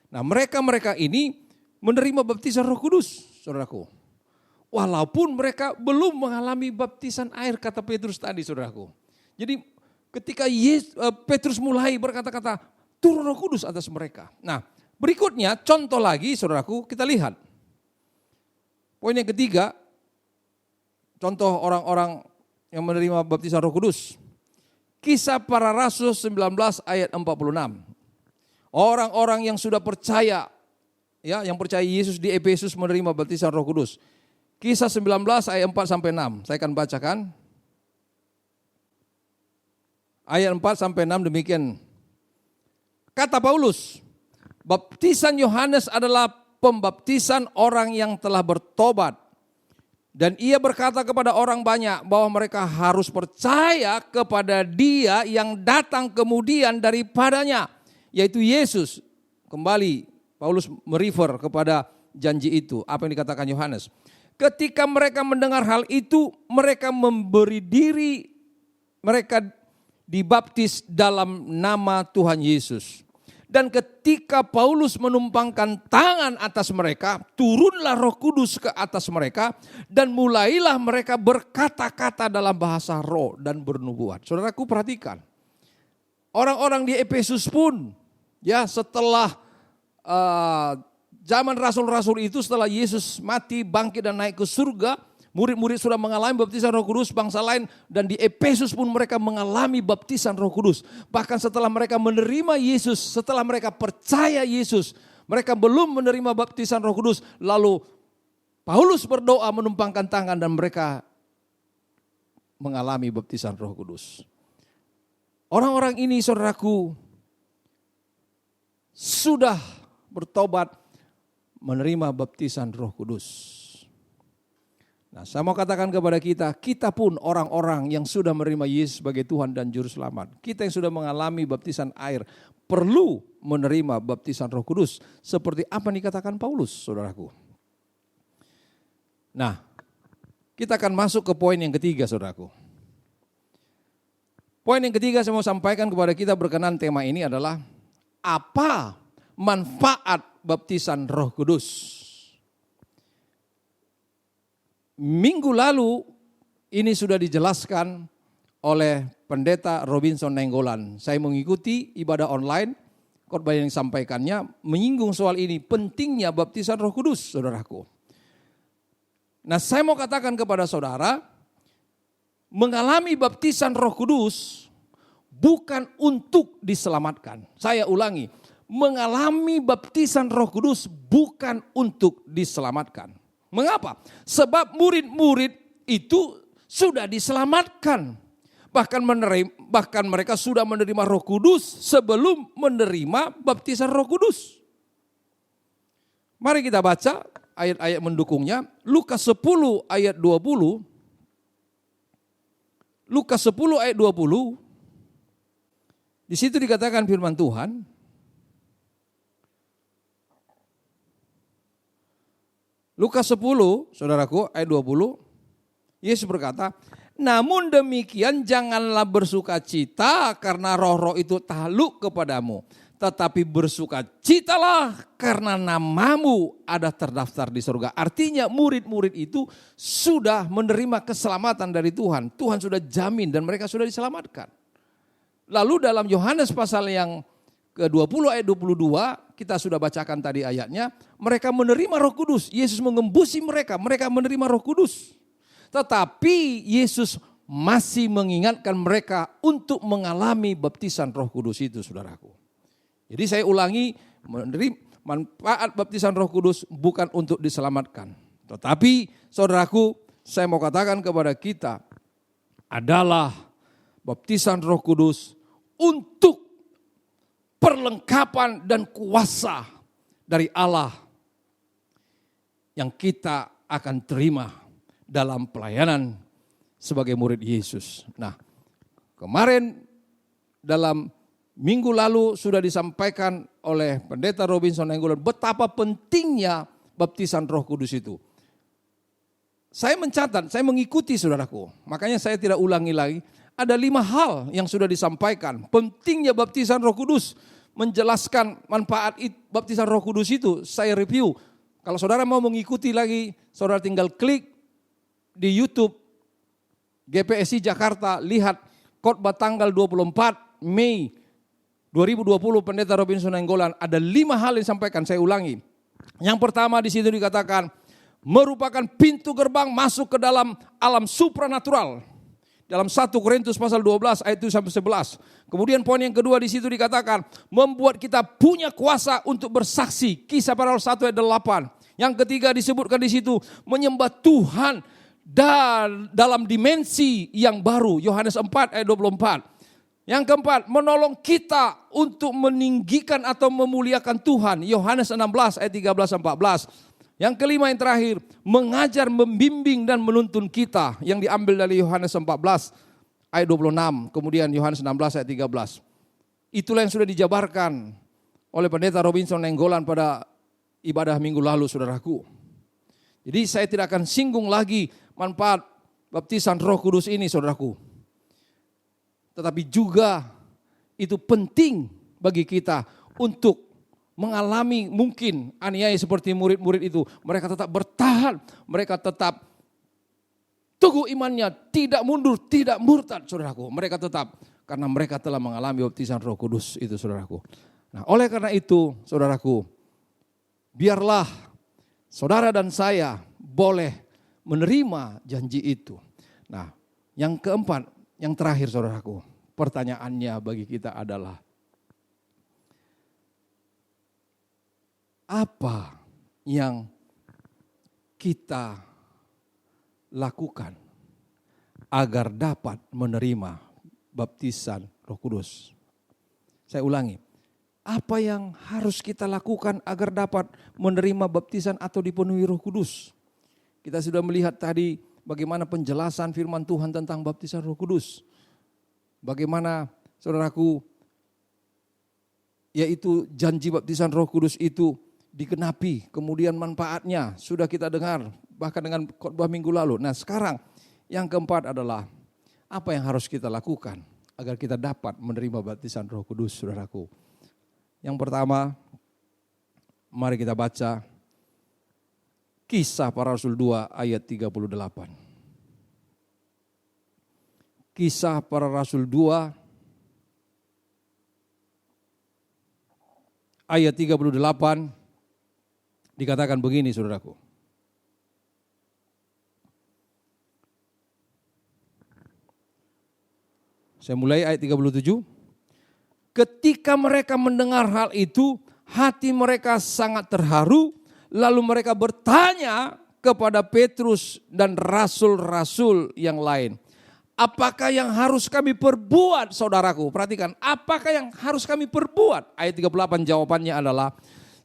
Nah, mereka ini menerima baptisan Roh Kudus, saudaraku. Walaupun mereka belum mengalami baptisan air, kata Petrus tadi, saudaraku. Jadi ketika Petrus mulai berkata-kata, turun Roh Kudus atas mereka. Nah, berikutnya contoh lagi, saudaraku, kita lihat. Poin yang ketiga, contoh orang-orang yang menerima baptisan Roh Kudus. Kisah Para Rasul 19 ayat 46. Orang-orang yang sudah percaya, ya, yang percaya Yesus di Efesus menerima baptisan Roh Kudus. Kisah 19 ayat 4 sampai 6. Saya akan bacakan. Ayat 4 sampai 6 demikian. Kata Paulus, baptisan Yohanes adalah pembaptisan orang yang telah bertobat. Dan ia berkata kepada orang banyak bahwa mereka harus percaya kepada Dia yang datang kemudian daripadanya, yaitu Yesus. Kembali Paulus merefer kepada janji itu, apa yang dikatakan Yohanes. Ketika mereka mendengar hal itu, mereka memberi diri, mereka dibaptis dalam nama Tuhan Yesus. Dan ketika Paulus menumpangkan tangan atas mereka, turunlah Roh Kudus ke atas mereka dan mulailah mereka berkata-kata dalam bahasa roh dan bernubuat. Saudaraku, perhatikan. Orang-orang di Efesus pun, ya, setelah zaman rasul-rasul itu, setelah Yesus mati, bangkit dan naik ke surga, murid-murid sudah mengalami baptisan Roh Kudus, bangsa lain, dan di Efesus pun mereka mengalami baptisan Roh Kudus. Bahkan setelah mereka menerima Yesus, setelah mereka percaya Yesus, mereka belum menerima baptisan Roh Kudus. Lalu Paulus berdoa menumpangkan tangan dan mereka mengalami baptisan Roh Kudus. Orang-orang ini, saudaraku, sudah bertobat menerima baptisan Roh Kudus. Nah, saya mau katakan kepada kita pun orang-orang yang sudah menerima Yesus sebagai Tuhan dan Juru Selamat. Kita yang sudah mengalami baptisan air perlu menerima baptisan Roh Kudus. Seperti apa yang dikatakan Paulus, saudaraku. Nah, kita akan masuk ke poin yang ketiga, saudaraku. Poin yang ketiga saya mau sampaikan kepada kita berkenan tema ini adalah apa manfaat baptisan Roh Kudus. Minggu lalu ini sudah dijelaskan oleh Pendeta Robinson Nainggolan. Saya mengikuti ibadah online, khotbah yang disampaikannya menyinggung soal ini, pentingnya baptisan Roh Kudus, saudaraku. Nah, saya mau katakan kepada saudara, mengalami baptisan Roh Kudus bukan untuk diselamatkan. Saya ulangi, mengalami baptisan Roh Kudus bukan untuk diselamatkan. Mengapa? Sebab murid-murid itu sudah diselamatkan. Bahkan mereka sudah menerima Roh Kudus sebelum menerima baptisan Roh Kudus. Mari kita baca ayat-ayat mendukungnya. Lukas 10 ayat 20. Lukas 10 ayat 20. Di situ dikatakan firman Tuhan. Lukas 10, saudaraku, ayat 20. Yesus berkata, namun demikian janganlah bersukacita karena roh-roh itu takluk kepadamu. Tetapi bersukacitalah karena namamu ada terdaftar di surga. Artinya murid-murid itu sudah menerima keselamatan dari Tuhan. Tuhan sudah jamin dan mereka sudah diselamatkan. Lalu dalam Yohanes pasal yang ke-20 ayat 22, kita sudah bacakan tadi ayatnya. Mereka menerima Roh Kudus. Yesus mengembusi mereka menerima Roh Kudus. Tetapi Yesus masih mengingatkan mereka untuk mengalami baptisan Roh Kudus itu, saudaraku. Jadi saya ulangi, menerima manfaat baptisan Roh Kudus bukan untuk diselamatkan. Tetapi saudaraku, saya mau katakan kepada kita adalah baptisan Roh Kudus untuk perlengkapan dan kuasa dari Allah yang kita akan terima dalam pelayanan sebagai murid Yesus. Nah, kemarin dalam minggu lalu sudah disampaikan oleh Pendeta Robinson Nainggolan betapa pentingnya baptisan Roh Kudus itu. Saya mencatat, saya mengikuti saudaraku. Makanya saya tidak ulangi lagi. Ada 5 hal yang sudah disampaikan. Pentingnya baptisan Roh Kudus. Menjelaskan manfaat baptisan Roh Kudus itu. Saya review. Kalau saudara mau mengikuti lagi, saudara tinggal klik di YouTube GPSI Jakarta, lihat khotbah tanggal 24 Mei 2020 Pendeta Robinson Nainggolan. Ada 5 hal yang disampaikan, saya ulangi. Yang pertama di situ dikatakan merupakan pintu gerbang masuk ke dalam alam supranatural. Dalam 1 Korintus pasal 12 ayat 1 sampai 11. Kemudian poin yang kedua di situ dikatakan membuat kita punya kuasa untuk bersaksi. Kisah para Rasul 1 ayat 8. Yang ketiga disebutkan di situ menyembah Tuhan dan dalam dimensi yang baru, Yohanes 4 ayat 24. Yang keempat, menolong kita untuk meninggikan atau memuliakan Tuhan, Yohanes 16 ayat 13-14. Yang kelima yang terakhir, mengajar, membimbing dan menuntun kita, yang diambil dari Yohanes 14 ayat 26, kemudian Yohanes 16 ayat 13. Itulah yang sudah dijabarkan oleh Pendeta Robinson Nainggolan pada ibadah minggu lalu, saudaraku. Jadi saya tidak akan singgung lagi manfaat baptisan Roh Kudus ini, saudaraku. Tetapi juga itu penting bagi kita untuk mengalami mungkin aniaya seperti murid-murid itu. Mereka tetap bertahan, mereka tetap teguh imannya, tidak mundur, tidak murtad, saudaraku. Mereka tetap, karena mereka telah mengalami baptisan Roh Kudus itu, saudaraku. Nah, oleh karena itu, saudaraku, biarlah saudara dan saya boleh menerima janji itu. Nah, yang keempat, yang terakhir saudaraku, pertanyaannya bagi kita adalah apa yang kita lakukan agar dapat menerima baptisan Roh Kudus? Saya ulangi, apa yang harus kita lakukan agar dapat menerima baptisan atau dipenuhi Roh Kudus? Kita sudah melihat tadi bagaimana penjelasan firman Tuhan tentang baptisan Roh Kudus. Bagaimana saudaraku, yaitu janji baptisan Roh Kudus itu digenapi, kemudian manfaatnya sudah kita dengar bahkan dengan khotbah minggu lalu. Nah, sekarang yang keempat adalah apa yang harus kita lakukan agar kita dapat menerima baptisan Roh Kudus, saudaraku. Yang pertama, mari kita baca Kisah Para Rasul 2 ayat 38. Kisah Para Rasul 2 ayat 38 dikatakan begini, saudaraku. Saya mulai ayat 37. Ketika mereka mendengar hal itu, hati mereka sangat terharu, lalu mereka bertanya kepada Petrus dan rasul-rasul yang lain. Apakah yang harus kami perbuat, saudaraku? Perhatikan, apakah yang harus kami perbuat? Ayat 38 jawabannya adalah,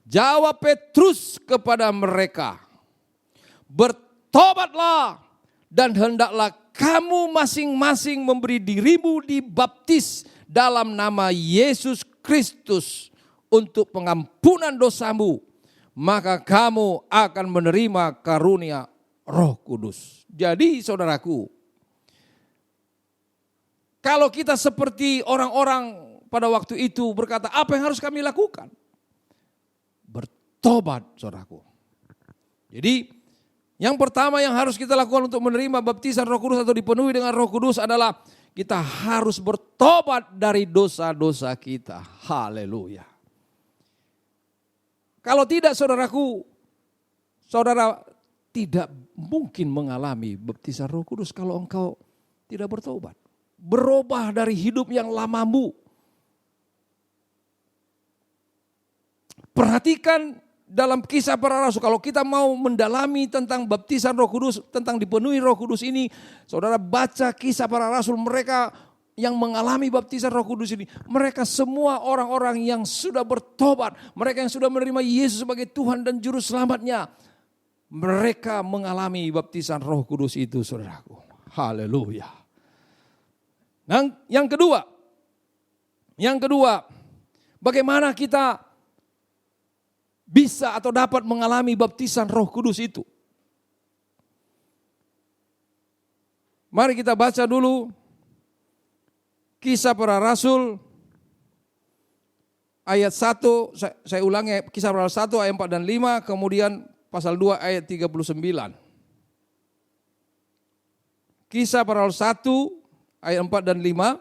jawab Petrus kepada mereka, bertobatlah dan hendaklah kamu masing-masing memberi dirimu dibaptis dalam nama Yesus Kristus untuk pengampunan dosamu, maka kamu akan menerima karunia Roh Kudus. Jadi saudaraku, kalau kita seperti orang-orang pada waktu itu berkata, apa yang harus kami lakukan? Bertobat, saudaraku. Jadi yang pertama yang harus kita lakukan untuk menerima baptisan Roh Kudus atau dipenuhi dengan Roh Kudus adalah kita harus bertobat dari dosa-dosa kita. Haleluya. Kalau tidak, saudaraku, saudara tidak mungkin mengalami baptisan Roh Kudus kalau engkau tidak bertobat. Berubah dari hidup yang lamamu. Perhatikan dalam Kisah Para Rasul, kalau kita mau mendalami tentang baptisan Roh Kudus, tentang dipenuhi Roh Kudus ini, saudara baca Kisah Para Rasul, mereka yang mengalami baptisan Roh Kudus ini, mereka semua orang-orang yang sudah bertobat, mereka yang sudah menerima Yesus sebagai Tuhan dan Juru Selamatnya, mereka mengalami baptisan Roh Kudus itu, saudaraku. Haleluya. Dan yang kedua, bagaimana kita bisa atau dapat mengalami baptisan Roh Kudus itu? Mari kita baca dulu Kisah Para Rasul ayat 1, saya ulangi, Kisah Para Rasul 1 ayat 4 dan 5, kemudian pasal 2 ayat 39. Kisah Para Rasul 1 ayat 4 dan 5.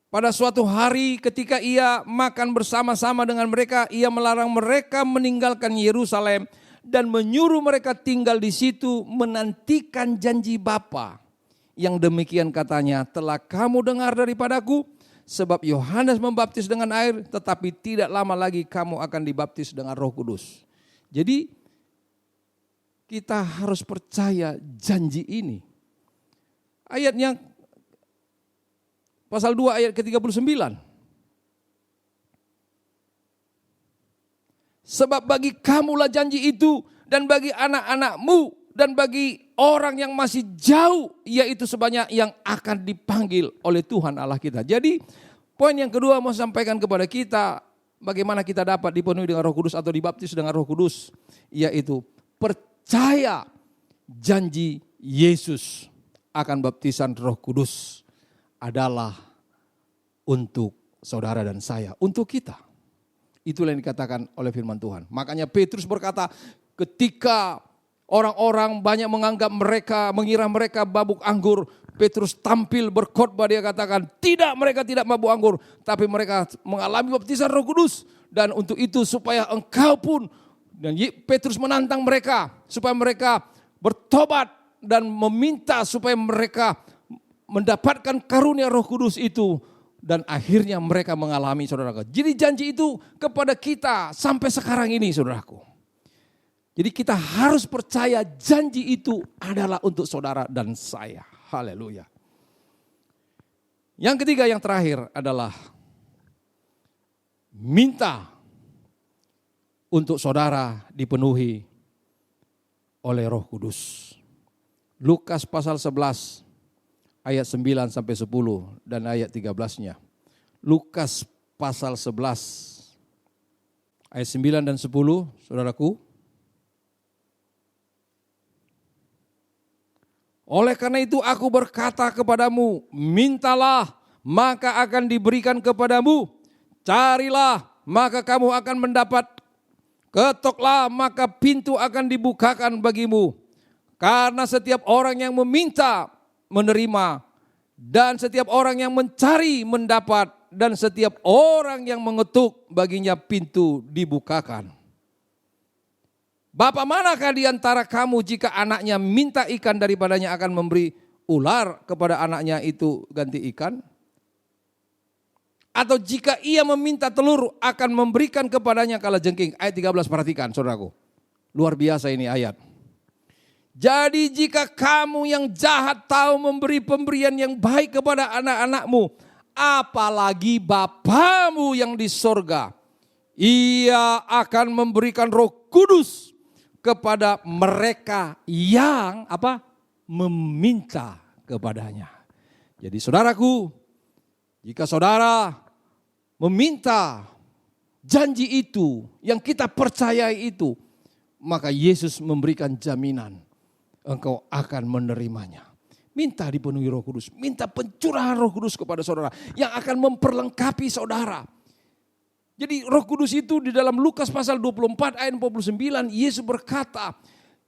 Pada suatu hari ketika ia makan bersama-sama dengan mereka, ia melarang mereka meninggalkan Yerusalem dan menyuruh mereka tinggal di situ menantikan janji Bapa. Yang demikian katanya, telah kamu dengar daripadaku, sebab Yohanes membaptis dengan air, tetapi tidak lama lagi kamu akan dibaptis dengan Roh Kudus. Jadi kita harus percaya janji ini. Ayatnya pasal 2 ayat ke-39. Sebab bagi kamulah janji itu, dan bagi anak-anakmu, dan bagi orang yang masih jauh, yaitu sebanyak yang akan dipanggil oleh Tuhan Allah kita. Jadi poin yang kedua mau sampaikan kepada kita, bagaimana kita dapat dipenuhi dengan Roh Kudus atau dibaptis dengan Roh Kudus, yaitu percaya janji Yesus akan baptisan Roh Kudus adalah untuk saudara dan saya, untuk kita. Itulah yang dikatakan oleh firman Tuhan. Makanya Petrus berkata, ketika orang-orang banyak mengira mereka mabuk anggur, Petrus tampil berkhotbah, dia katakan, tidak, mereka tidak mabuk anggur, tapi mereka mengalami baptisan Roh Kudus. Dan untuk itu supaya engkau pun, dan Petrus menantang mereka supaya mereka bertobat dan meminta supaya mereka mendapatkan karunia Roh Kudus itu, dan akhirnya mereka mengalami, saudaraku. Jadi janji itu kepada kita sampai sekarang ini, saudaraku. Jadi kita harus percaya janji itu adalah untuk saudara dan saya. Haleluya. Yang ketiga, yang terakhir adalah minta untuk saudara dipenuhi oleh Roh Kudus. Lukas pasal 11 ayat 9 sampai 10 dan ayat 13-nya. Lukas pasal 11 ayat 9 dan 10, saudaraku. Oleh karena itu aku berkata kepadamu, mintalah maka akan diberikan kepadamu, carilah maka kamu akan mendapat, Ketoklah maka pintu akan dibukakan bagimu. Karena setiap orang yang meminta menerima, dan setiap orang yang mencari mendapat, dan setiap orang yang mengetuk baginya pintu dibukakan. Bapa manakah di antara kamu jika anaknya minta ikan daripadanya akan memberi ular kepada anaknya itu ganti ikan? Atau jika ia meminta telur akan memberikan kepadanya kalajengking? Ayat 13 perhatikan saudaraku. Luar biasa ini ayat. Jadi jika kamu yang jahat tahu memberi pemberian yang baik kepada anak-anakmu, apalagi Bapamu yang di sorga, Ia akan memberikan Roh Kudus kepada mereka yang meminta kepadanya. Jadi saudaraku, jika saudara meminta janji itu yang kita percayai itu, maka Yesus memberikan jaminan engkau akan menerimanya. Minta dipenuhi Roh Kudus, minta pencurahan Roh Kudus kepada saudara yang akan memperlengkapi saudara. Jadi Roh Kudus itu di dalam Lukas pasal 24 ayat 49 Yesus berkata,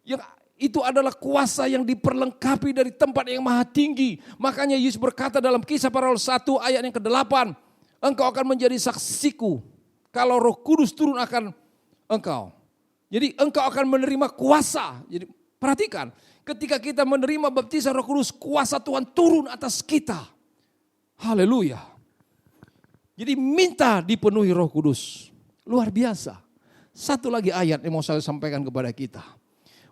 yang itu adalah kuasa yang diperlengkapi dari tempat yang maha tinggi. Makanya Yesus berkata dalam Kisah Para Rasul 1 ayat yang ke-8, engkau akan menjadi saksiku kalau Roh Kudus turun akan engkau. Jadi engkau akan menerima kuasa. Jadi perhatikan, ketika kita menerima baptisan Roh Kudus, kuasa Tuhan turun atas kita. Haleluya. Jadi minta dipenuhi Roh Kudus. Luar biasa. Satu lagi ayat yang mau saya sampaikan kepada kita.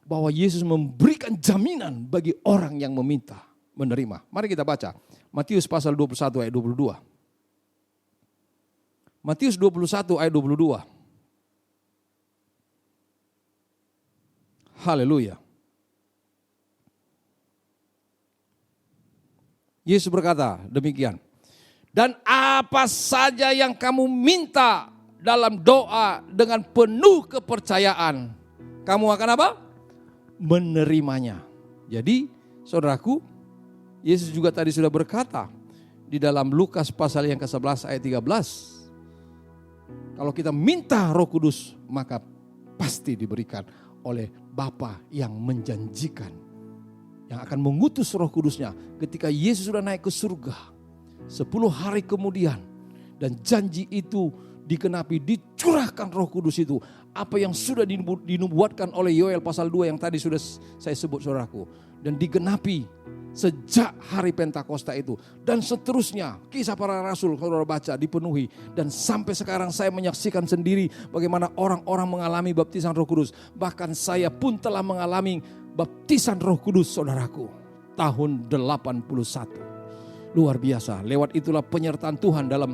Bahwa Yesus memberikan jaminan bagi orang yang meminta, menerima. Mari kita baca. Matius pasal 21 ayat 22. Matius 21 ayat 22. Haleluya. Yesus berkata demikian. Dan apa saja yang kamu minta dalam doa dengan penuh kepercayaan, kamu akan apa? Menerimanya. Jadi saudaraku, Yesus juga tadi sudah berkata di dalam Lukas pasal yang ke-11 ayat 13. Kalau kita minta Roh Kudus, maka pasti diberikan oleh Bapa yang menjanjikan. Yang akan mengutus Roh Kudusnya ketika Yesus sudah naik ke surga. 10 hari kemudian dan janji itu dikenapi, dicurahkan Roh Kudus itu. Apa yang sudah dinubuatkan oleh Yoel pasal 2 yang tadi sudah saya sebut saudaraku. Dan digenapi sejak hari Pentakosta itu. Dan seterusnya Kisah Para Rasul saudara baca dipenuhi. Dan sampai sekarang saya menyaksikan sendiri bagaimana orang-orang mengalami baptisan Roh Kudus. Bahkan saya pun telah mengalami baptisan Roh Kudus saudaraku. Tahun 81. Luar biasa, lewat itulah penyertaan Tuhan dalam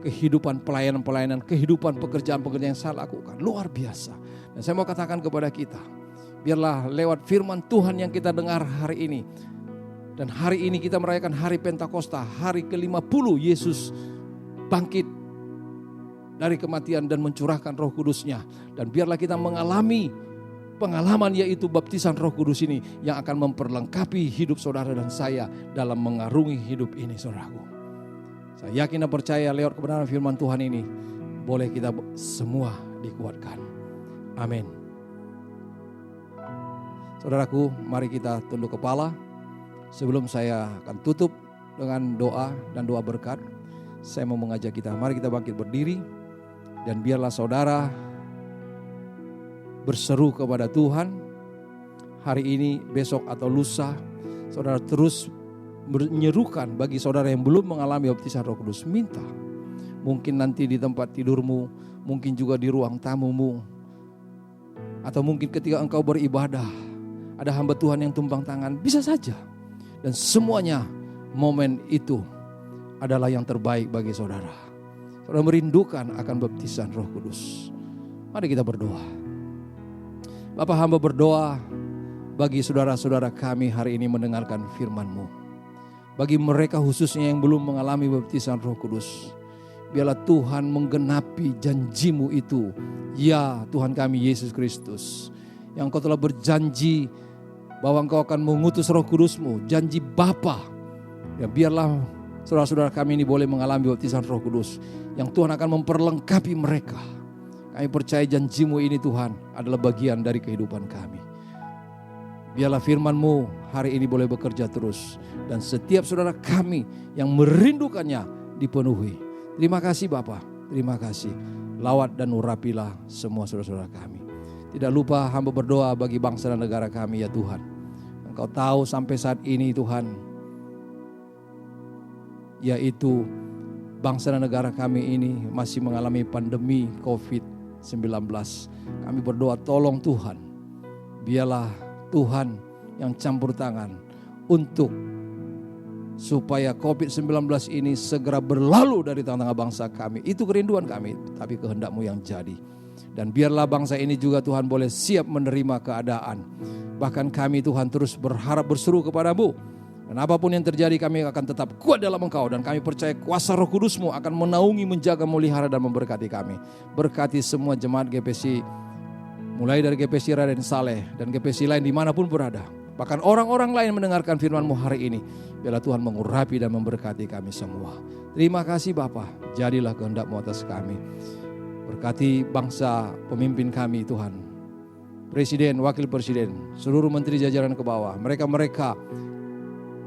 kehidupan pelayanan-pelayanan, kehidupan pekerjaan-pekerjaan yang saya lakukan. Luar biasa. Dan saya mau katakan kepada kita, biarlah lewat firman Tuhan yang kita dengar hari ini. Dan hari ini kita merayakan hari Pentakosta, hari ke-50 Yesus bangkit dari kematian dan mencurahkan Roh Kudusnya. Dan biarlah kita mengalami pengalaman yaitu baptisan Roh Kudus ini yang akan memperlengkapi hidup saudara dan saya dalam mengarungi hidup ini saudaraku. Saya yakin dan percaya lewat kebenaran firman Tuhan ini boleh kita semua dikuatkan. Amin. Saudaraku, mari kita tunduk kepala. Sebelum saya akan tutup dengan doa dan doa berkat, saya mau mengajak kita, mari kita bangkit berdiri dan biarlah saudara berseru kepada Tuhan. Hari ini, besok atau lusa, saudara terus menyerukan bagi saudara yang belum mengalami baptisan Roh Kudus. Minta. Mungkin nanti di tempat tidurmu, mungkin juga di ruang tamumu. Atau mungkin ketika engkau beribadah, ada hamba Tuhan yang tumpang tangan. Bisa saja. Dan semuanya momen itu adalah yang terbaik bagi saudara. Saudara merindukan akan baptisan Roh Kudus. Mari kita berdoa. Bapa, hamba berdoa bagi saudara-saudara kami hari ini mendengarkan firman-Mu. Bagi mereka khususnya yang belum mengalami baptisan Roh Kudus, biarlah Tuhan menggenapi janji-Mu itu. Ya Tuhan kami Yesus Kristus, yang Engkau telah berjanji bahwa Engkau akan mengutus Roh Kudus-Mu, janji Bapa. Ya biarlah saudara-saudara kami ini boleh mengalami baptisan Roh Kudus, yang Tuhan akan memperlengkapi mereka. Kami percaya janji-Mu ini Tuhan adalah bagian dari kehidupan kami. Biarlah firman-Mu hari ini boleh bekerja terus. Dan setiap saudara kami yang merindukannya dipenuhi. Terima kasih Bapa, terima kasih. Lawat dan urapilah semua saudara-saudara kami. Tidak lupa hamba berdoa bagi bangsa dan negara kami ya Tuhan. Engkau tahu sampai saat ini Tuhan, yaitu bangsa dan negara kami ini masih mengalami pandemi COVID-19. Kami berdoa tolong Tuhan, biarlah Tuhan yang campur tangan untuk supaya COVID-19 ini segera berlalu dari tengah-tengah bangsa kami. Itu kerinduan kami, tapi kehendak-Mu yang jadi. Dan biarlah bangsa ini juga Tuhan boleh siap menerima keadaan. Bahkan kami Tuhan terus berharap berseru kepada-Mu. Dan apapun yang terjadi kami akan tetap kuat dalam Engkau. Dan kami percaya kuasa Roh Kudus-Mu akan menaungi, menjaga, melihara dan memberkati kami. Berkati semua jemaat GPC, mulai dari GPC Raden Saleh dan GPC lain dimanapun berada. Bahkan orang-orang lain mendengarkan firman-Mu hari ini. Biarlah Tuhan mengurapi dan memberkati kami semua. Terima kasih Bapa, jadilah kehendak-Mu atas kami. Berkati bangsa pemimpin kami Tuhan. Presiden, wakil presiden, seluruh menteri jajaran ke bawah. Mereka-mereka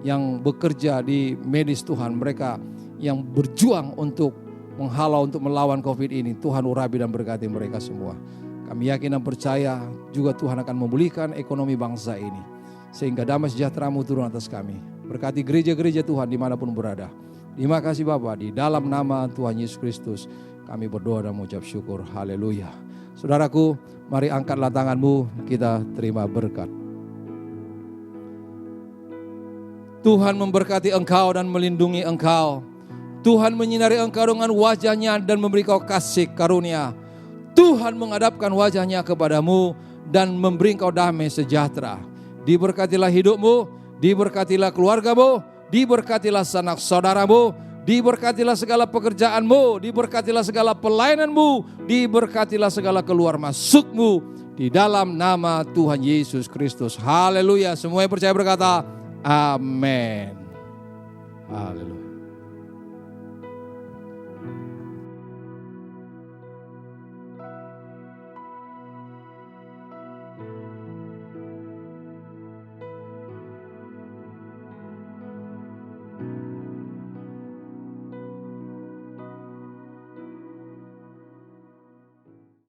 yang bekerja di medis Tuhan. Mereka yang berjuang untuk menghalau, untuk melawan COVID ini. Tuhan urapi dan berkati mereka semua. Kami yakin dan percaya juga Tuhan akan memulihkan ekonomi bangsa ini. Sehingga damai sejahtera-Mu turun atas kami. Berkati gereja-gereja Tuhan dimanapun berada. Terima kasih Bapa, di dalam nama Tuhan Yesus Kristus kami berdoa dan mengucap syukur. Haleluya. Saudaraku, mari angkatlah tanganmu, kita terima berkat. Tuhan memberkati engkau dan melindungi engkau. Tuhan menyinari engkau dengan wajah-Nya dan memberi kau kasih karunia. Tuhan menghadapkan wajah-Nya kepadamu dan memberi kau damai sejahtera. Diberkatilah hidupmu, diberkatilah keluargamu, diberkatilah sanak saudaramu, diberkatilah segala pekerjaanmu, diberkatilah segala pelayananmu, diberkatilah segala keluar masukmu di dalam nama Tuhan Yesus Kristus. Haleluya. Semua yang percaya berkata amin. Haleluya.